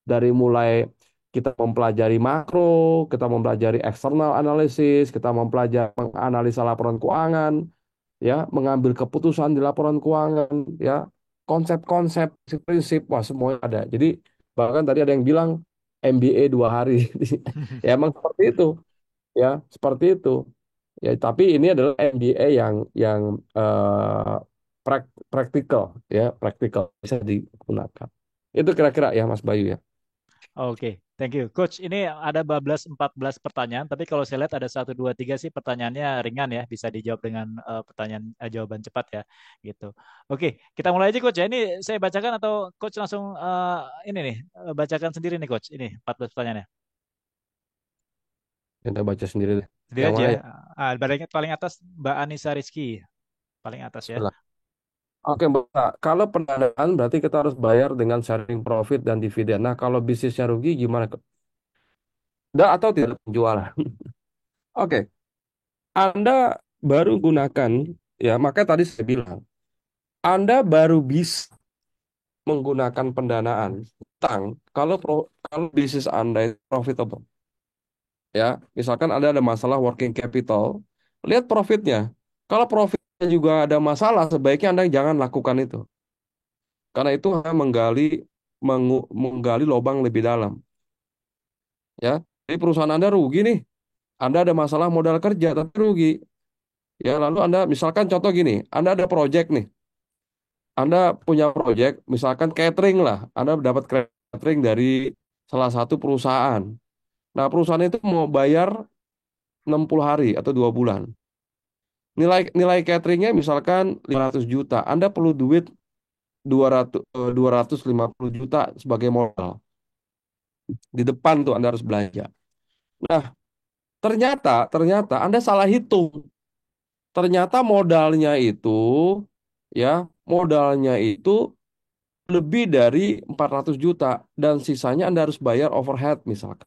dari mulai kita mempelajari makro, kita mempelajari eksternal analisis, kita mempelajari menganalisa laporan keuangan, ya, mengambil keputusan di laporan keuangan, ya, konsep-konsep, prinsip, wah semuanya ada. Jadi bahkan tadi ada yang bilang MBA 2 hari, ya emang seperti itu, ya, seperti itu. Ya, tapi ini adalah MBA yang praktikal, ya, praktikal bisa digunakan. Itu kira-kira ya Mas Bayu ya. Oke, thank you. Coach, ini ada 14 pertanyaan, tapi kalau saya lihat ada 1, 2, 3 sih pertanyaannya ringan ya, bisa dijawab dengan jawaban cepat ya, gitu. Oke, kita mulai aja Coach ya. Ini saya bacakan atau Coach langsung ini nih, bacakan sendiri nih Coach. Ini 14 pertanyaannya. Kita baca sendiri deh. Sendiri Yang aja mana ya. ya? paling atas Mbak Anissa Rizky, paling atas ya. Bismillah. Oke, Mbak. Kalau pendanaan berarti kita harus bayar dengan sharing profit dan dividen. Nah, kalau bisnisnya rugi gimana? Atau tidak ada penjualan? Oke, Anda baru gunakan, ya makanya tadi saya bilang, Anda baru bisa menggunakan pendanaan utang kalau bisnis Anda itu profitable. Ya, misalkan ada masalah working capital, lihat profitnya. Kalau profitnya juga ada masalah, sebaiknya Anda jangan lakukan itu. Karena itu hanya menggali lubang lebih dalam. Ya, jadi perusahaan Anda rugi nih. Anda ada masalah modal kerja tapi rugi. Ya, lalu Anda misalkan contoh gini, Anda ada project nih. Anda punya project, misalkan catering lah. Anda dapat catering dari salah satu perusahaan. Nah, perusahaan itu mau bayar 60 hari atau 2 bulan. Nilai nilai cateringnya misalkan 500 juta. Anda perlu duit 250 juta sebagai modal. Di depan tuh Anda harus belanja. Nah, ternyata Anda salah hitung. Ternyata modalnya itu lebih dari 400 juta dan sisanya Anda harus bayar overhead misalkan.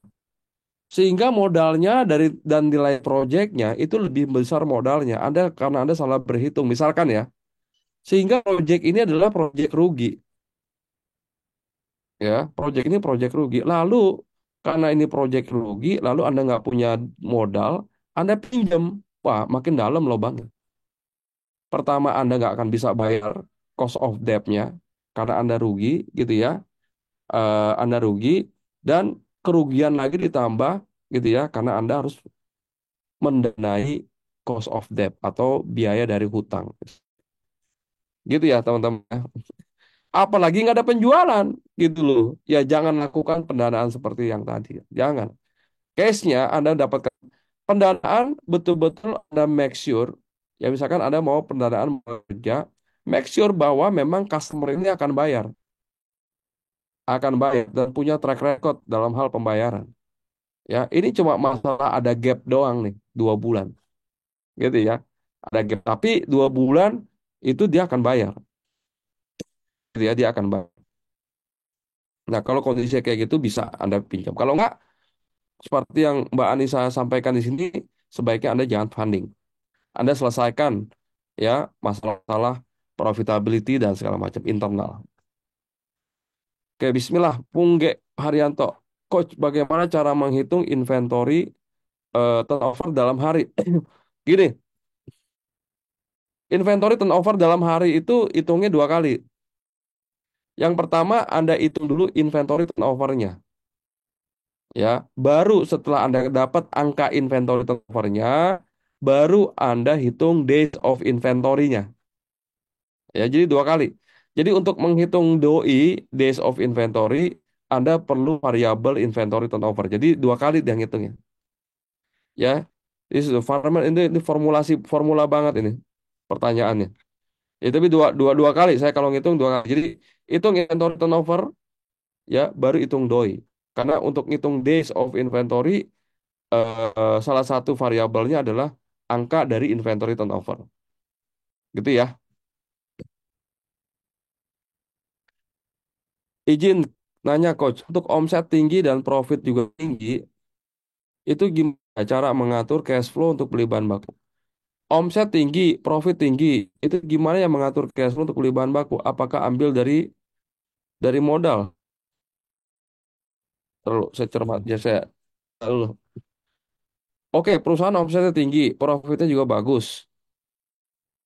Sehingga modalnya dan nilai proyeknya itu lebih besar modalnya. Karena Anda salah berhitung misalkan ya. Sehingga proyek ini adalah proyek rugi, ya. Proyek ini proyek rugi. Lalu karena ini proyek rugi, lalu Anda nggak punya modal, Anda pinjam. Wah, makin dalam lubangnya. Pertama, Anda nggak akan bisa bayar cost of debt-nya karena Anda rugi, gitu ya. Anda rugi dan kerugian lagi ditambah, gitu ya, karena Anda harus mendanai cost of debt atau biaya dari hutang. Gitu ya, teman-teman. Apalagi nggak ada penjualan, gitu loh. Ya, jangan lakukan pendanaan seperti yang tadi. Jangan. Case-nya Anda dapatkan pendanaan betul-betul Anda make sure, ya misalkan Anda mau pendanaan kerja, make sure bahwa memang customer ini akan bayar dan punya track record dalam hal pembayaran. Ya, ini cuma masalah ada gap doang nih, 2 bulan, gitu ya. Ada gap, tapi 2 bulan itu dia akan bayar, dia akan bayar. Nah, kalau kondisi kayak gitu bisa Anda pinjam. Kalau nggak, seperti yang Mbak Anissa sampaikan di sini, sebaiknya Anda jangan funding. Anda selesaikan ya masalah profitability dan segala macam internal. Oke, Bismillah, Pungge Haryanto. Coach, bagaimana cara menghitung inventory turnover dalam hari? Gini, inventory turnover dalam hari itu hitungnya 2 kali. Yang pertama, Anda hitung dulu inventory turnovernya. Ya, baru setelah Anda dapat angka inventory turnovernya, baru Anda hitung days of inventory-nya. Ya, jadi 2 kali. Jadi untuk menghitung DOI, days of inventory, Anda perlu variabel inventory turnover. Jadi 2 kali dia ngitungnya. Ya, ini formula banget ini pertanyaannya. Ya, tapi dua kali saya kalau ngitung 2 kali. Jadi hitung inventory turnover, ya baru hitung DOI. Karena untuk ngitung days of inventory, salah satu variabelnya adalah angka dari inventory turnover. Gitu ya. Izin nanya coach, untuk omset tinggi dan profit juga tinggi, itu gimana cara mengatur cash flow untuk beli bahan baku? Omset tinggi, profit tinggi, itu gimana ya mengatur cash flow untuk beli bahan baku? Apakah ambil dari modal? Terlalu saya cermat, ya saya dulu. Oke, perusahaan omsetnya tinggi, profitnya juga bagus,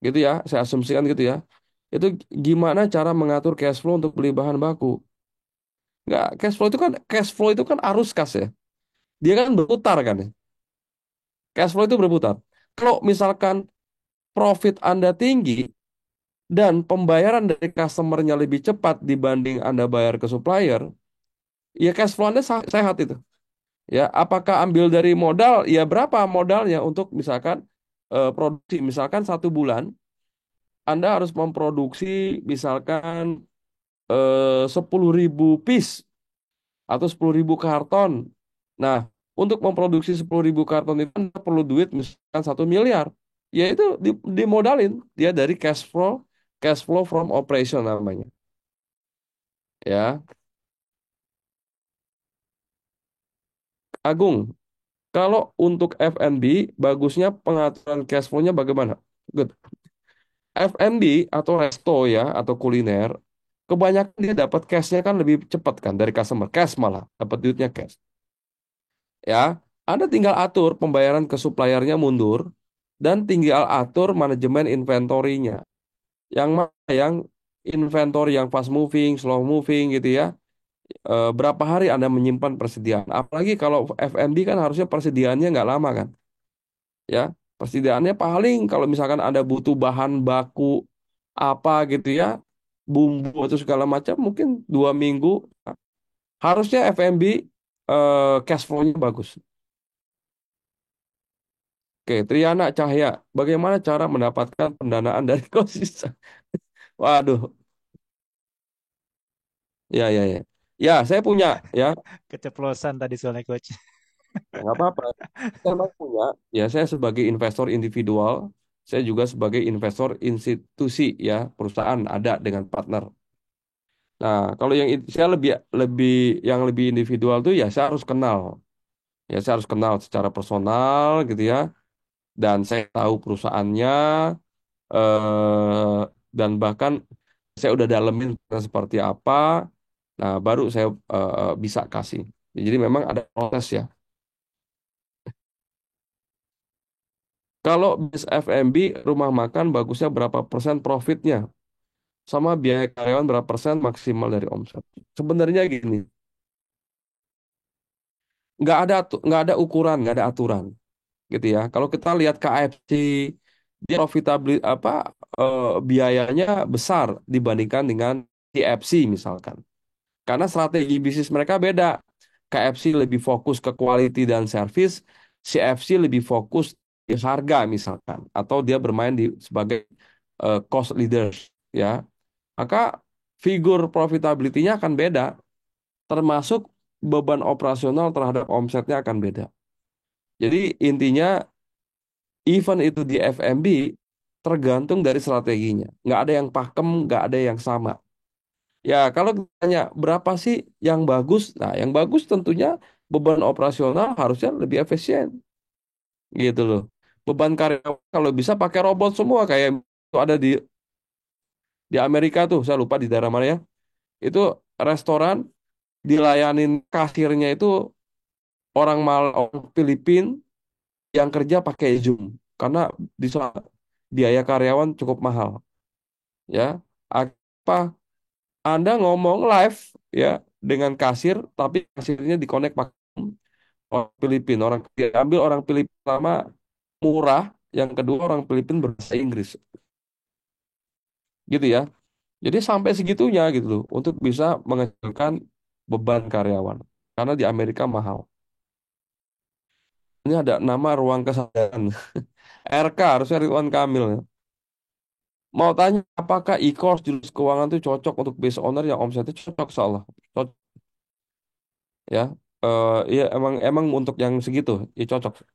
gitu ya. Saya asumsikan gitu ya. Itu gimana cara mengatur cash flow untuk beli bahan baku? Nggak, cash flow itu kan arus kas ya. Dia kan berputar kan ya. Cash flow itu berputar. Kalau misalkan profit Anda tinggi dan pembayaran dari customernya lebih cepat dibanding Anda bayar ke supplier, ya cash flow Anda sehat itu. Ya, apakah ambil dari modal? Ya berapa modalnya untuk misalkan produksi? Misalkan 1 bulan Anda harus memproduksi misalkan 10.000 piece atau 10.000 karton. Nah, Untuk memproduksi 10.000 karton itu Anda perlu duit misalkan 1 miliar. Ya itu dimodalin. Dia dari cash flow from operation namanya. Ya, Agung, kalau untuk F&B, bagusnya pengaturan cash flow-nya bagaimana? Good. F&B atau resto ya, atau kuliner, kebanyakan dia dapat cash-nya kan lebih cepat kan dari customer. Cash malah, dapat duitnya cash. Ya, Anda tinggal atur pembayaran ke suppliernya mundur, dan tinggal atur manajemen inventory-nya. Yang mana yang inventory yang fast moving, slow moving gitu ya. Berapa hari Anda menyimpan persediaan? Apalagi kalau F&B kan harusnya persediaannya nggak lama kan, ya. Persediaannya paling kalau misalkan Anda butuh bahan baku apa gitu ya, bumbu atau segala macam mungkin 2 minggu. Harusnya F&B cash flow-nya bagus. Oke, Triana Cahya, bagaimana cara mendapatkan pendanaan dari Kosisa? Waduh, ya ya ya. Ya, saya punya ya. Keceplosan tadi soalnya coach. Ya, nggak apa-apa. Saya memang punya. Ya, saya sebagai investor individual, saya juga sebagai investor institusi ya, perusahaan ada dengan partner. Nah, kalau yang saya lebih lebih yang lebih individual tuh ya saya harus kenal. Ya, saya harus kenal secara personal gitu ya. Dan saya tahu perusahaannya eh dan bahkan saya udah dalemin seperti apa. Nah, baru saya bisa kasih. Jadi memang ada proses ya. Kalau bis F&B rumah makan bagusnya berapa persen profitnya? Sama biaya karyawan berapa persen maksimal dari omset? Sebenarnya gini, nggak ada ukuran, nggak ada aturan, gitu ya. Kalau kita lihat KFC, dia profitabilitas apa biayanya besar dibandingkan dengan KFC misalkan. Karena strategi bisnis mereka beda. KFC lebih fokus ke quality dan service, CFC lebih fokus di harga misalkan, atau dia bermain sebagai cost leaders, ya. Maka figur profitability-nya akan beda, termasuk beban operasional terhadap omsetnya akan beda. Jadi intinya, event itu di F&B tergantung dari strateginya. Nggak ada yang pakem, nggak ada yang sama. Ya, kalau ditanya berapa sih yang bagus? Nah, yang bagus tentunya beban operasional harusnya lebih efisien, gitu loh. Beban karyawan kalau bisa pakai robot semua kayak itu ada di Amerika tuh, saya lupa di daerah mana ya. Itu restoran dilayanin kasirnya itu orang Filipin yang kerja pakai Zoom karena di sana biaya karyawan cukup mahal, ya. Apa Anda ngomong live ya dengan kasir tapi kasirnya dikonek pakai orang Filipin, diambil orang Filipin pertama murah, yang kedua orang Filipin berbahasa Inggris, gitu ya. Jadi sampai segitunya gitu loh untuk bisa mengecilkan beban karyawan karena di Amerika mahal. Ini ada nama ruang kesadaran. RK harusnya Ridwan Kamil ya. Mau tanya apakah e-course jurus keuangan itu cocok untuk business owner yang omsetnya cocok, salah. Cocok ya. Ya emang untuk yang segitu ya cocok.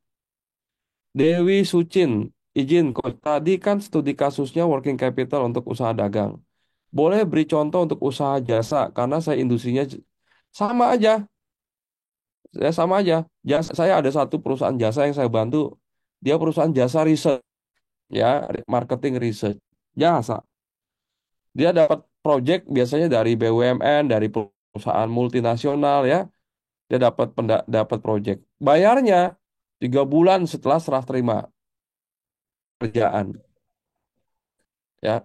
Dewi Sucin, izin coach. Tadi kan studi kasusnya working capital untuk usaha dagang. Boleh beri contoh untuk usaha jasa karena saya industrinya sama aja. Ya sama aja. Saya ada satu perusahaan jasa yang saya bantu. Dia perusahaan jasa riset ya, marketing research. Jasa. Dia dapat project biasanya dari BUMN, dari perusahaan multinasional ya. Dia dapat project. Bayarnya 3 bulan setelah serah terima kerjaan. Ya,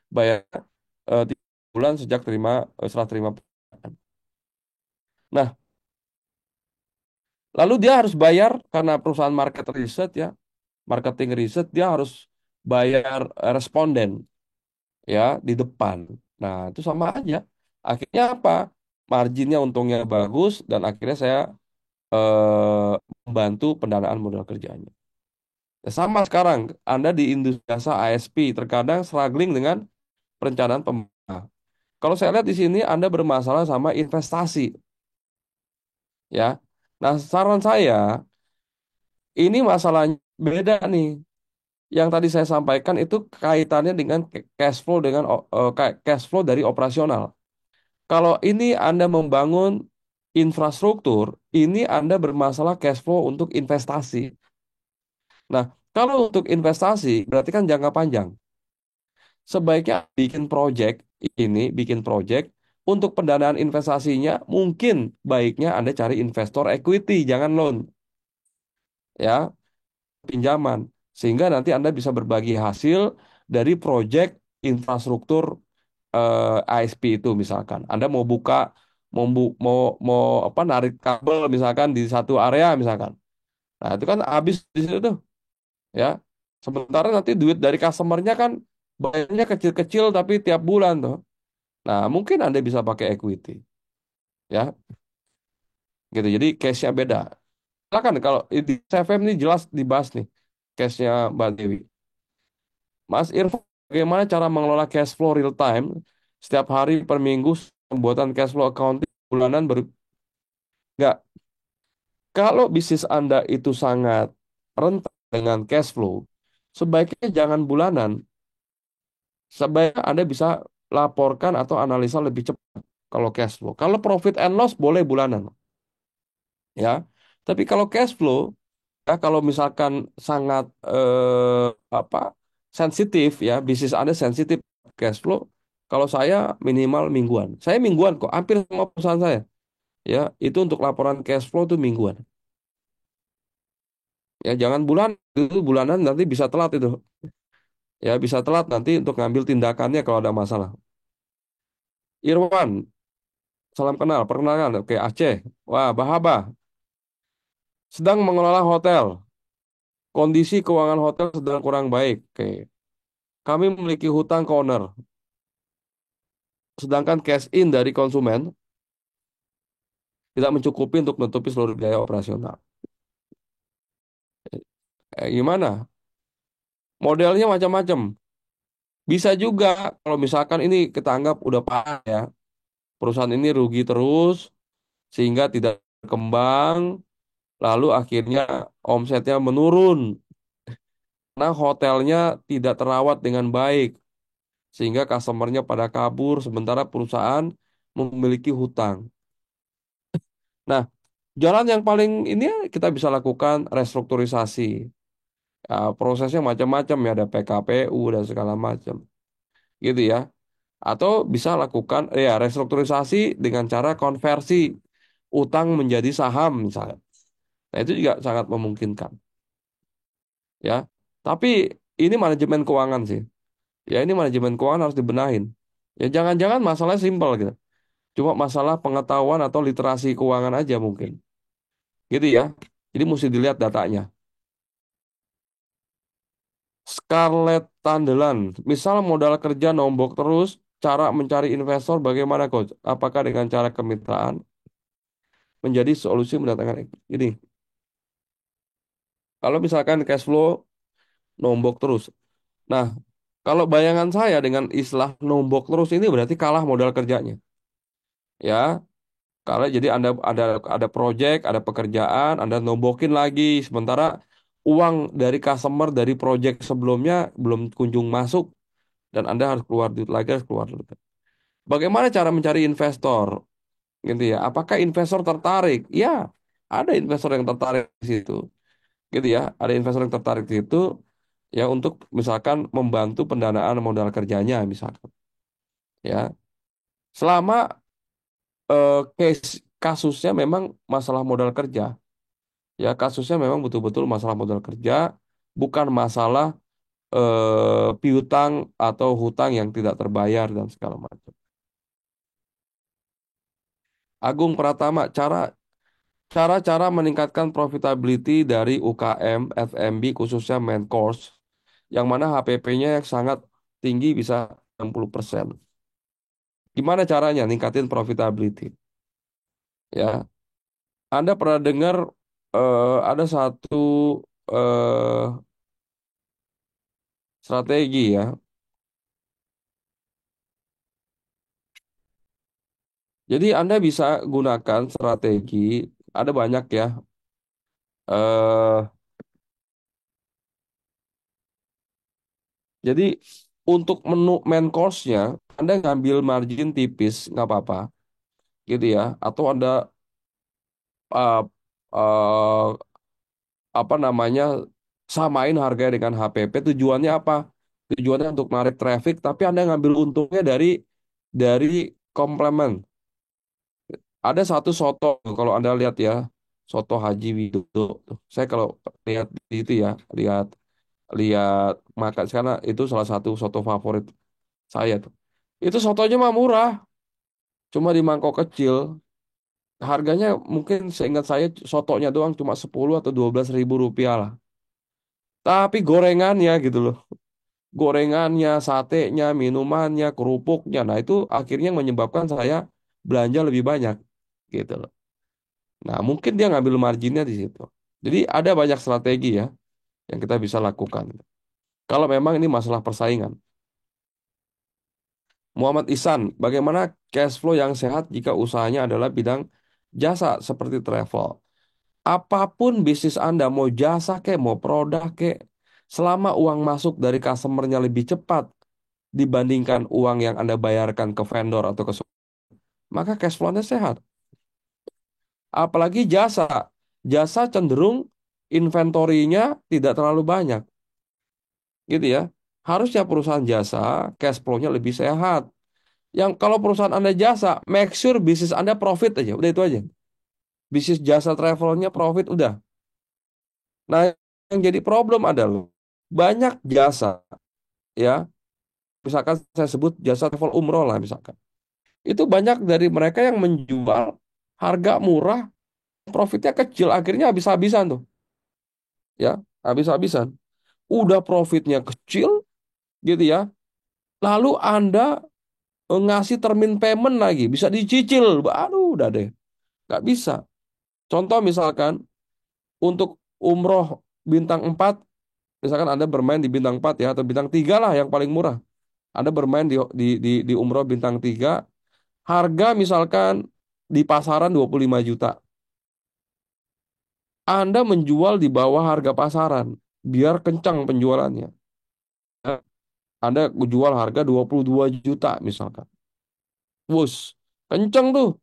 bayar 3 bulan sejak serah terima pekerjaan. Nah, lalu dia harus bayar karena perusahaan marketing riset dia harus bayar responden ya di depan. Nah, itu sama aja. Akhirnya apa? Marginnya untungnya bagus dan akhirnya saya membantu pendanaan modal kerjanya. Ya, sama sekarang Anda di industri jasa ASP terkadang struggling dengan perencanaan pembangunan. Kalau saya lihat di sini Anda bermasalah sama investasi, ya. Nah, saran saya ini masalahnya beda nih. Yang tadi saya sampaikan itu kaitannya dengan cash flow dengan cash flow dari operasional. Kalau ini Anda membangun infrastruktur, ini Anda bermasalah cash flow untuk investasi. Nah, kalau untuk investasi berarti kan jangka panjang. Sebaiknya bikin project untuk pendanaan investasinya mungkin baiknya Anda cari investor equity, jangan loan, ya, pinjaman. Sehingga nanti Anda bisa berbagi hasil dari project infrastruktur ASP itu misalkan. Anda mau buka mau apa narik kabel misalkan di satu area misalkan. Nah, itu kan habis di situ tuh, ya. Sementara nanti duit dari customernya kan bayarnya kecil-kecil tapi tiap bulan tuh. Nah, mungkin Anda bisa pakai equity, ya. Gitu. Jadi case-nya beda. Silakan kalau di CFM ini jelas dibahas nih case-nya Mbak Dewi. Mas Irfan, bagaimana cara mengelola cash flow real time setiap hari per minggu pembuatan cash flow accounting bulanan nggak. Kalau bisnis Anda itu sangat rentan dengan cash flow, sebaiknya jangan bulanan. Sebaiknya Anda bisa laporkan atau analisa lebih cepat kalau cash flow. Kalau profit and loss boleh bulanan, ya. Tapi kalau cash flow, ya kalau misalkan sangat apa sensitif ya, bisnis Anda sensitif cash flow, kalau saya minimal mingguan. Saya mingguan kok, hampir semua perusahaan saya, ya itu untuk laporan cash flow tuh mingguan. Ya jangan itu bulanan nanti bisa telat itu. Ya bisa telat nanti untuk ngambil tindakannya kalau ada masalah. Irwan, salam kenal, perkenalkan. Oke, Aceh. Wah, Bahaba. Sedang mengelola hotel. Kondisi keuangan hotel sedang kurang baik. Oke. Kami memiliki hutang ke owner. Sedangkan cash in dari konsumen tidak mencukupi untuk menutupi seluruh biaya operasional. Gimana? Modelnya macam-macam. Bisa juga kalau misalkan ini kita anggap udah parah ya. Perusahaan ini rugi terus sehingga tidak berkembang, lalu akhirnya omsetnya menurun. Karena hotelnya tidak terawat dengan baik, sehingga customernya pada kabur, sementara perusahaan memiliki hutang. Nah, jalan yang paling ini ya, kita bisa lakukan restrukturisasi. Ya, prosesnya macam-macam ya, ada PKPU dan segala macam, gitu ya. Atau bisa lakukan ya restrukturisasi dengan cara konversi utang menjadi saham misalnya. Nah, itu juga sangat memungkinkan, ya. Tapi ini manajemen keuangan sih. Ya, ini manajemen keuangan harus dibenahin. Ya, jangan-jangan masalahnya simpel gitu. Cuma masalah pengetahuan atau literasi keuangan aja mungkin. Gitu ya. Jadi mesti dilihat datanya. Scarlett Tandelan, misal modal kerja nombok terus, cara mencari investor bagaimana coach? Apakah dengan cara kemitraan menjadi solusi mendatangkan ini? Kalau misalkan cash flow nombok terus. Nah, kalau bayangan saya dengan istilah nombok terus ini berarti kalah modal kerjanya. Ya, kalau jadi Anda ada project, ada pekerjaan, Anda nombokin lagi, sementara uang dari customer dari project sebelumnya belum kunjung masuk dan Anda harus keluar duit lagi, harus keluar duit. Bagaimana cara mencari investor? Gitu ya. Apakah investor tertarik? Ya, ada investor yang tertarik di situ. Gitu ya. Ada investor yang tertarik di situ ya untuk misalkan membantu pendanaan modal kerjanya misalkan. Ya. Selama kasusnya memang masalah modal kerja. Ya, kasusnya memang betul-betul masalah modal kerja, bukan masalah piutang atau hutang yang tidak terbayar dan segala macam. Agung Pratama, cara-cara meningkatkan profitability dari UKM, FMB khususnya main course, yang mana HPP-nya yang sangat tinggi bisa 60%. Gimana caranya ningkatin profitability? Ya, Anda pernah dengar ada satu eh, strategi ya. Jadi Anda bisa gunakan strategi ada banyak ya. eh jadi untuk menu main course-nya, Anda ngambil margin tipis, nggak apa-apa, gitu ya. Atau Anda eh, eh, apa namanya samain harganya dengan HPP. Tujuannya apa? Tujuannya untuk narik traffic, tapi Anda ngambil untungnya dari komplement. Ada satu soto, kalau Anda lihat ya, soto Haji Widodo. Tuh. Saya kalau lihat di itu ya, lihat lihat makan karena itu salah satu soto favorit saya tuh. Itu sotonya mah murah, cuma di mangkok kecil. Harganya mungkin seingat saya sotonya doang cuma 10 atau 12 ribu rupiah lah. Tapi gorengannya gitu loh. Gorengannya, satenya, minumannya, kerupuknya. Nah itu akhirnya menyebabkan saya belanja lebih banyak gitu loh. Nah mungkin dia ngambil marginnya di situ. Jadi ada banyak strategi ya yang kita bisa lakukan. Kalau memang ini masalah persaingan. Muhammad Ihsan, bagaimana cash flow yang sehat jika usahanya adalah bidang jasa seperti travel? Apapun bisnis Anda, mau jasa kek, mau produk kek, selama uang masuk dari customernya lebih cepat dibandingkan uang yang Anda bayarkan ke vendor atau ke maka cash flow-nya sehat. Apalagi jasa. Jasa cenderung inventorinya tidak terlalu banyak, gitu ya. Harusnya perusahaan jasa cash flow-nya lebih sehat. Yang kalau perusahaan Anda jasa, make sure bisnis Anda profit aja, udah itu aja. Bisnis jasa travelnya profit udah. Nah, yang jadi problem adalah banyak jasa ya, misalkan saya sebut jasa travel umroh lah misalkan. Itu banyak dari mereka yang menjual harga murah, profitnya kecil, akhirnya habis-habisan tuh, ya, habis-habisan. Udah profitnya kecil, gitu ya. Lalu Anda ngasih termin payment lagi, bisa dicicil, aduh, udah deh, nggak bisa. Contoh misalkan untuk umroh bintang 4, misalkan Anda bermain di bintang 4 ya, atau bintang 3 lah yang paling murah. Anda bermain di umroh bintang 3, harga misalkan di pasaran 25 juta. Anda menjual di bawah harga pasaran, biar kencang penjualannya. Ya, Anda jual harga 22 juta misalkan. Wus, kencang tuh.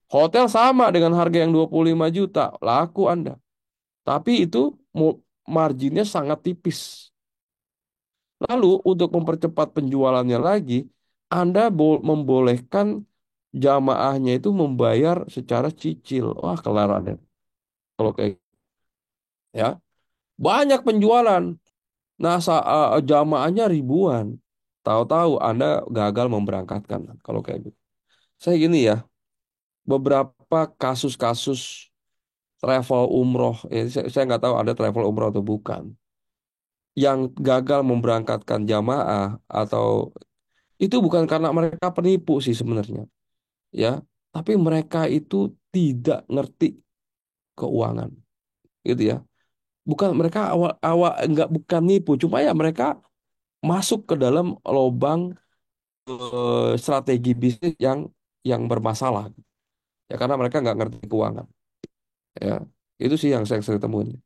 Hotel sama dengan harga yang 25 juta, laku Anda. Tapi itu marginnya sangat tipis. Lalu untuk mempercepat penjualannya lagi, Anda membolehkan jamaahnya itu membayar secara cicil. Wah, kelar Anda. Kalau kayak ya, banyak penjualan. Nah, jamaahnya ribuan. Tahu-tahu Anda gagal memberangkatkan kalau kayak gitu. Saya gini ya, beberapa kasus-kasus travel umroh, saya nggak tahu ada travel umroh atau bukan, yang gagal memberangkatkan jamaah atau itu bukan karena mereka penipu sih sebenarnya, ya, tapi mereka itu tidak ngerti keuangan, gitu ya. Bukan mereka awal awal nggak bukan nipu, cuma ya mereka masuk ke dalam lubang strategi bisnis yang bermasalah ya karena mereka nggak ngerti keuangan ya itu sih yang saya sering temuin.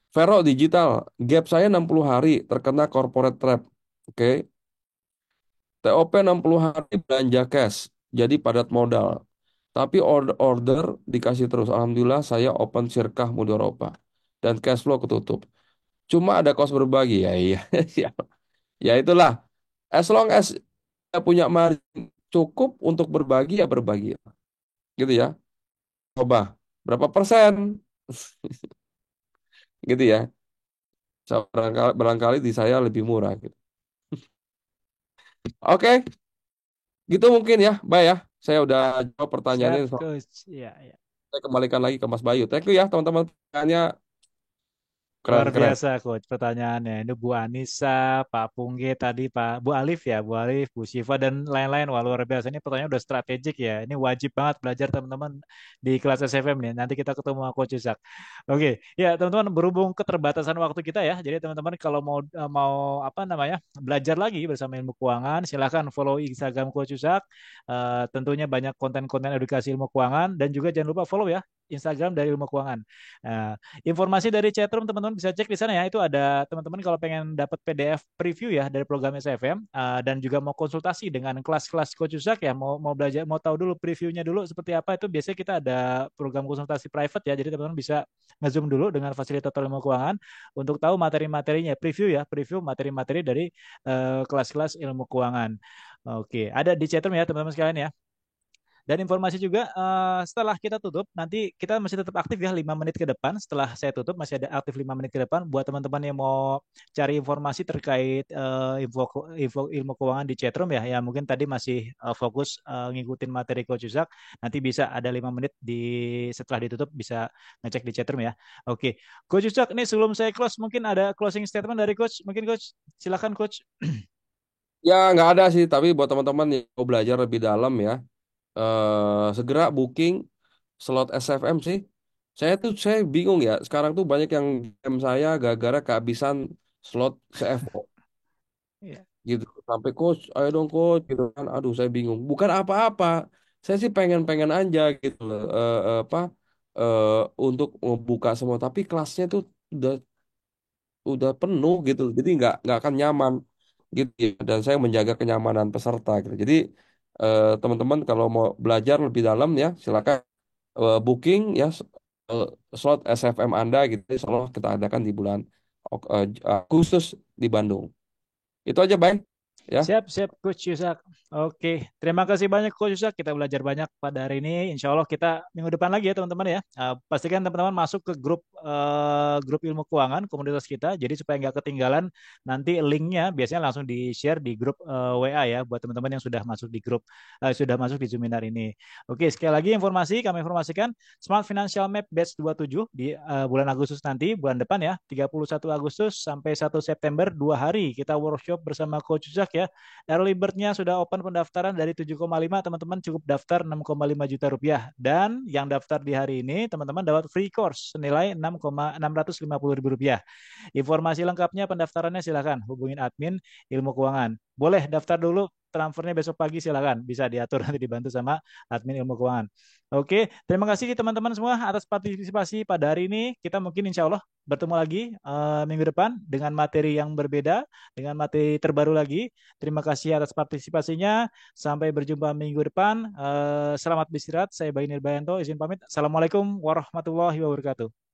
Vero Digital, gap saya 60 hari terkena corporate trap. Oke, TOP 60 hari belanja cash jadi padat modal, tapi order dikasih terus. Alhamdulillah saya open sirkah mudoroba dan cash flow ketutup, cuma ada cost berbagi ya. Iya. Ya, ya itulah, as long as kita punya margin cukup untuk berbagi ya berbagi, gitu ya. Coba berapa persen, gitu ya. Barangkali di saya lebih murah gitu. Oke, gitu mungkin ya, Mbak ya. Saya udah jawab pertanyaannya. Siap, Coach. Iya, iya. Saya kembalikan lagi ke Mas Bayu. Thank you ya teman-teman. Pertanyaannya Luar keren-keren. biasa, Coach. Pertanyaannya ini Bu Anissa, Pak Pungge tadi, Pak Bu Alif ya, Bu Alif, Bu Siva dan lain-lain. Wah, luar biasa. Ini pertanyaan udah strategik ya. Ini wajib banget belajar teman-teman di kelas SFM nih. Nanti kita ketemu sama Coach Yusak. Oke, ya teman-teman berhubung keterbatasan waktu kita ya. Jadi teman-teman kalau mau apa namanya belajar lagi bersama ilmu keuangan, silahkan follow Instagram Coach Yusak. Tentunya banyak konten-konten edukasi ilmu keuangan dan juga jangan lupa follow ya Instagram dari Ilmu Keuangan. Nah, informasi dari chatroom teman-teman bisa cek di sana ya. Itu ada teman-teman kalau pengen dapat PDF preview ya dari program SFM dan juga mau konsultasi dengan kelas-kelas Coach Yusak ya, mau belajar, mau tahu dulu previewnya dulu seperti apa itu biasanya kita ada program konsultasi private ya. Jadi teman-teman bisa nge-zoom dulu dengan fasilitator ilmu keuangan untuk tahu materi-materinya, preview materi-materi dari kelas-kelas ilmu keuangan. Oke, ada di chatroom ya teman-teman sekalian ya. Dan informasi juga setelah kita tutup nanti kita masih tetap aktif ya 5 menit ke depan. Setelah saya tutup masih ada aktif 5 menit ke depan buat teman-teman yang mau cari informasi terkait info ilmu keuangan di chatroom ya. Ya mungkin tadi masih fokus ngikutin materi Coach Yusak. Nanti bisa ada 5 menit setelah ditutup bisa ngecek di chatroom ya. Oke, Coach Yusak ini sebelum saya close mungkin ada closing statement dari Coach. Mungkin Coach silakan Coach. Ya nggak ada sih, tapi buat teman-teman yang mau belajar lebih dalam ya, segera booking slot SFM sih. Saya bingung ya. Sekarang tuh banyak yang DM saya gara-gara kehabisan slot CFO Iya. gitu. Sampai coach, ayo dong coach gitu kan. Aduh, saya bingung. Bukan apa-apa. Saya sih pengen-pengen aja gitu loh. Untuk membuka semua. Tapi kelasnya tuh udah udah penuh gitu. Jadi nggak akan nyaman gitu ya. Dan saya menjaga kenyamanan peserta gitu. Jadi teman-teman kalau mau belajar lebih dalam ya silakan booking ya eh, slot SFM Anda gitu. Insya Allah kita adakan di bulan Agustus di Bandung. Itu aja, Bang. Ya. Siap, siap, Coach Yusak. Oke, terima kasih banyak Coach Yusak. Kita belajar banyak pada hari ini. Insya Allah kita minggu depan lagi ya teman-teman ya. Pastikan teman-teman masuk ke grup ilmu keuangan komunitas kita. Jadi supaya nggak ketinggalan nanti linknya biasanya langsung di-share di grup WA ya buat teman-teman yang sudah masuk di grup, sudah masuk di Zoominar ini. Oke, sekali lagi kami informasikan Smart Financial Map Batch 27 di bulan Agustus nanti, bulan depan ya, 31 Agustus sampai 1 September, 2 hari kita workshop bersama Coach Yusak ya. Early bird-nya sudah open pendaftaran dari 7,5, teman-teman cukup daftar 6,5 juta rupiah. Dan yang daftar di hari ini, teman-teman dapat free course senilai 6,650 ribu rupiah. Informasi lengkapnya pendaftarannya silakan hubungin admin ilmu keuangan. Boleh daftar dulu, transfernya besok pagi silakan. Bisa diatur nanti dibantu sama admin ilmu keuangan. Oke, terima kasih teman-teman semua atas partisipasi pada hari ini. Kita mungkin insya Allah bertemu lagi minggu depan dengan materi yang berbeda, dengan materi terbaru lagi. Terima kasih atas partisipasinya. Sampai berjumpa minggu depan. Selamat beristirahat. Saya Bayu Nirbayanto. Izin pamit. Assalamualaikum warahmatullahi wabarakatuh.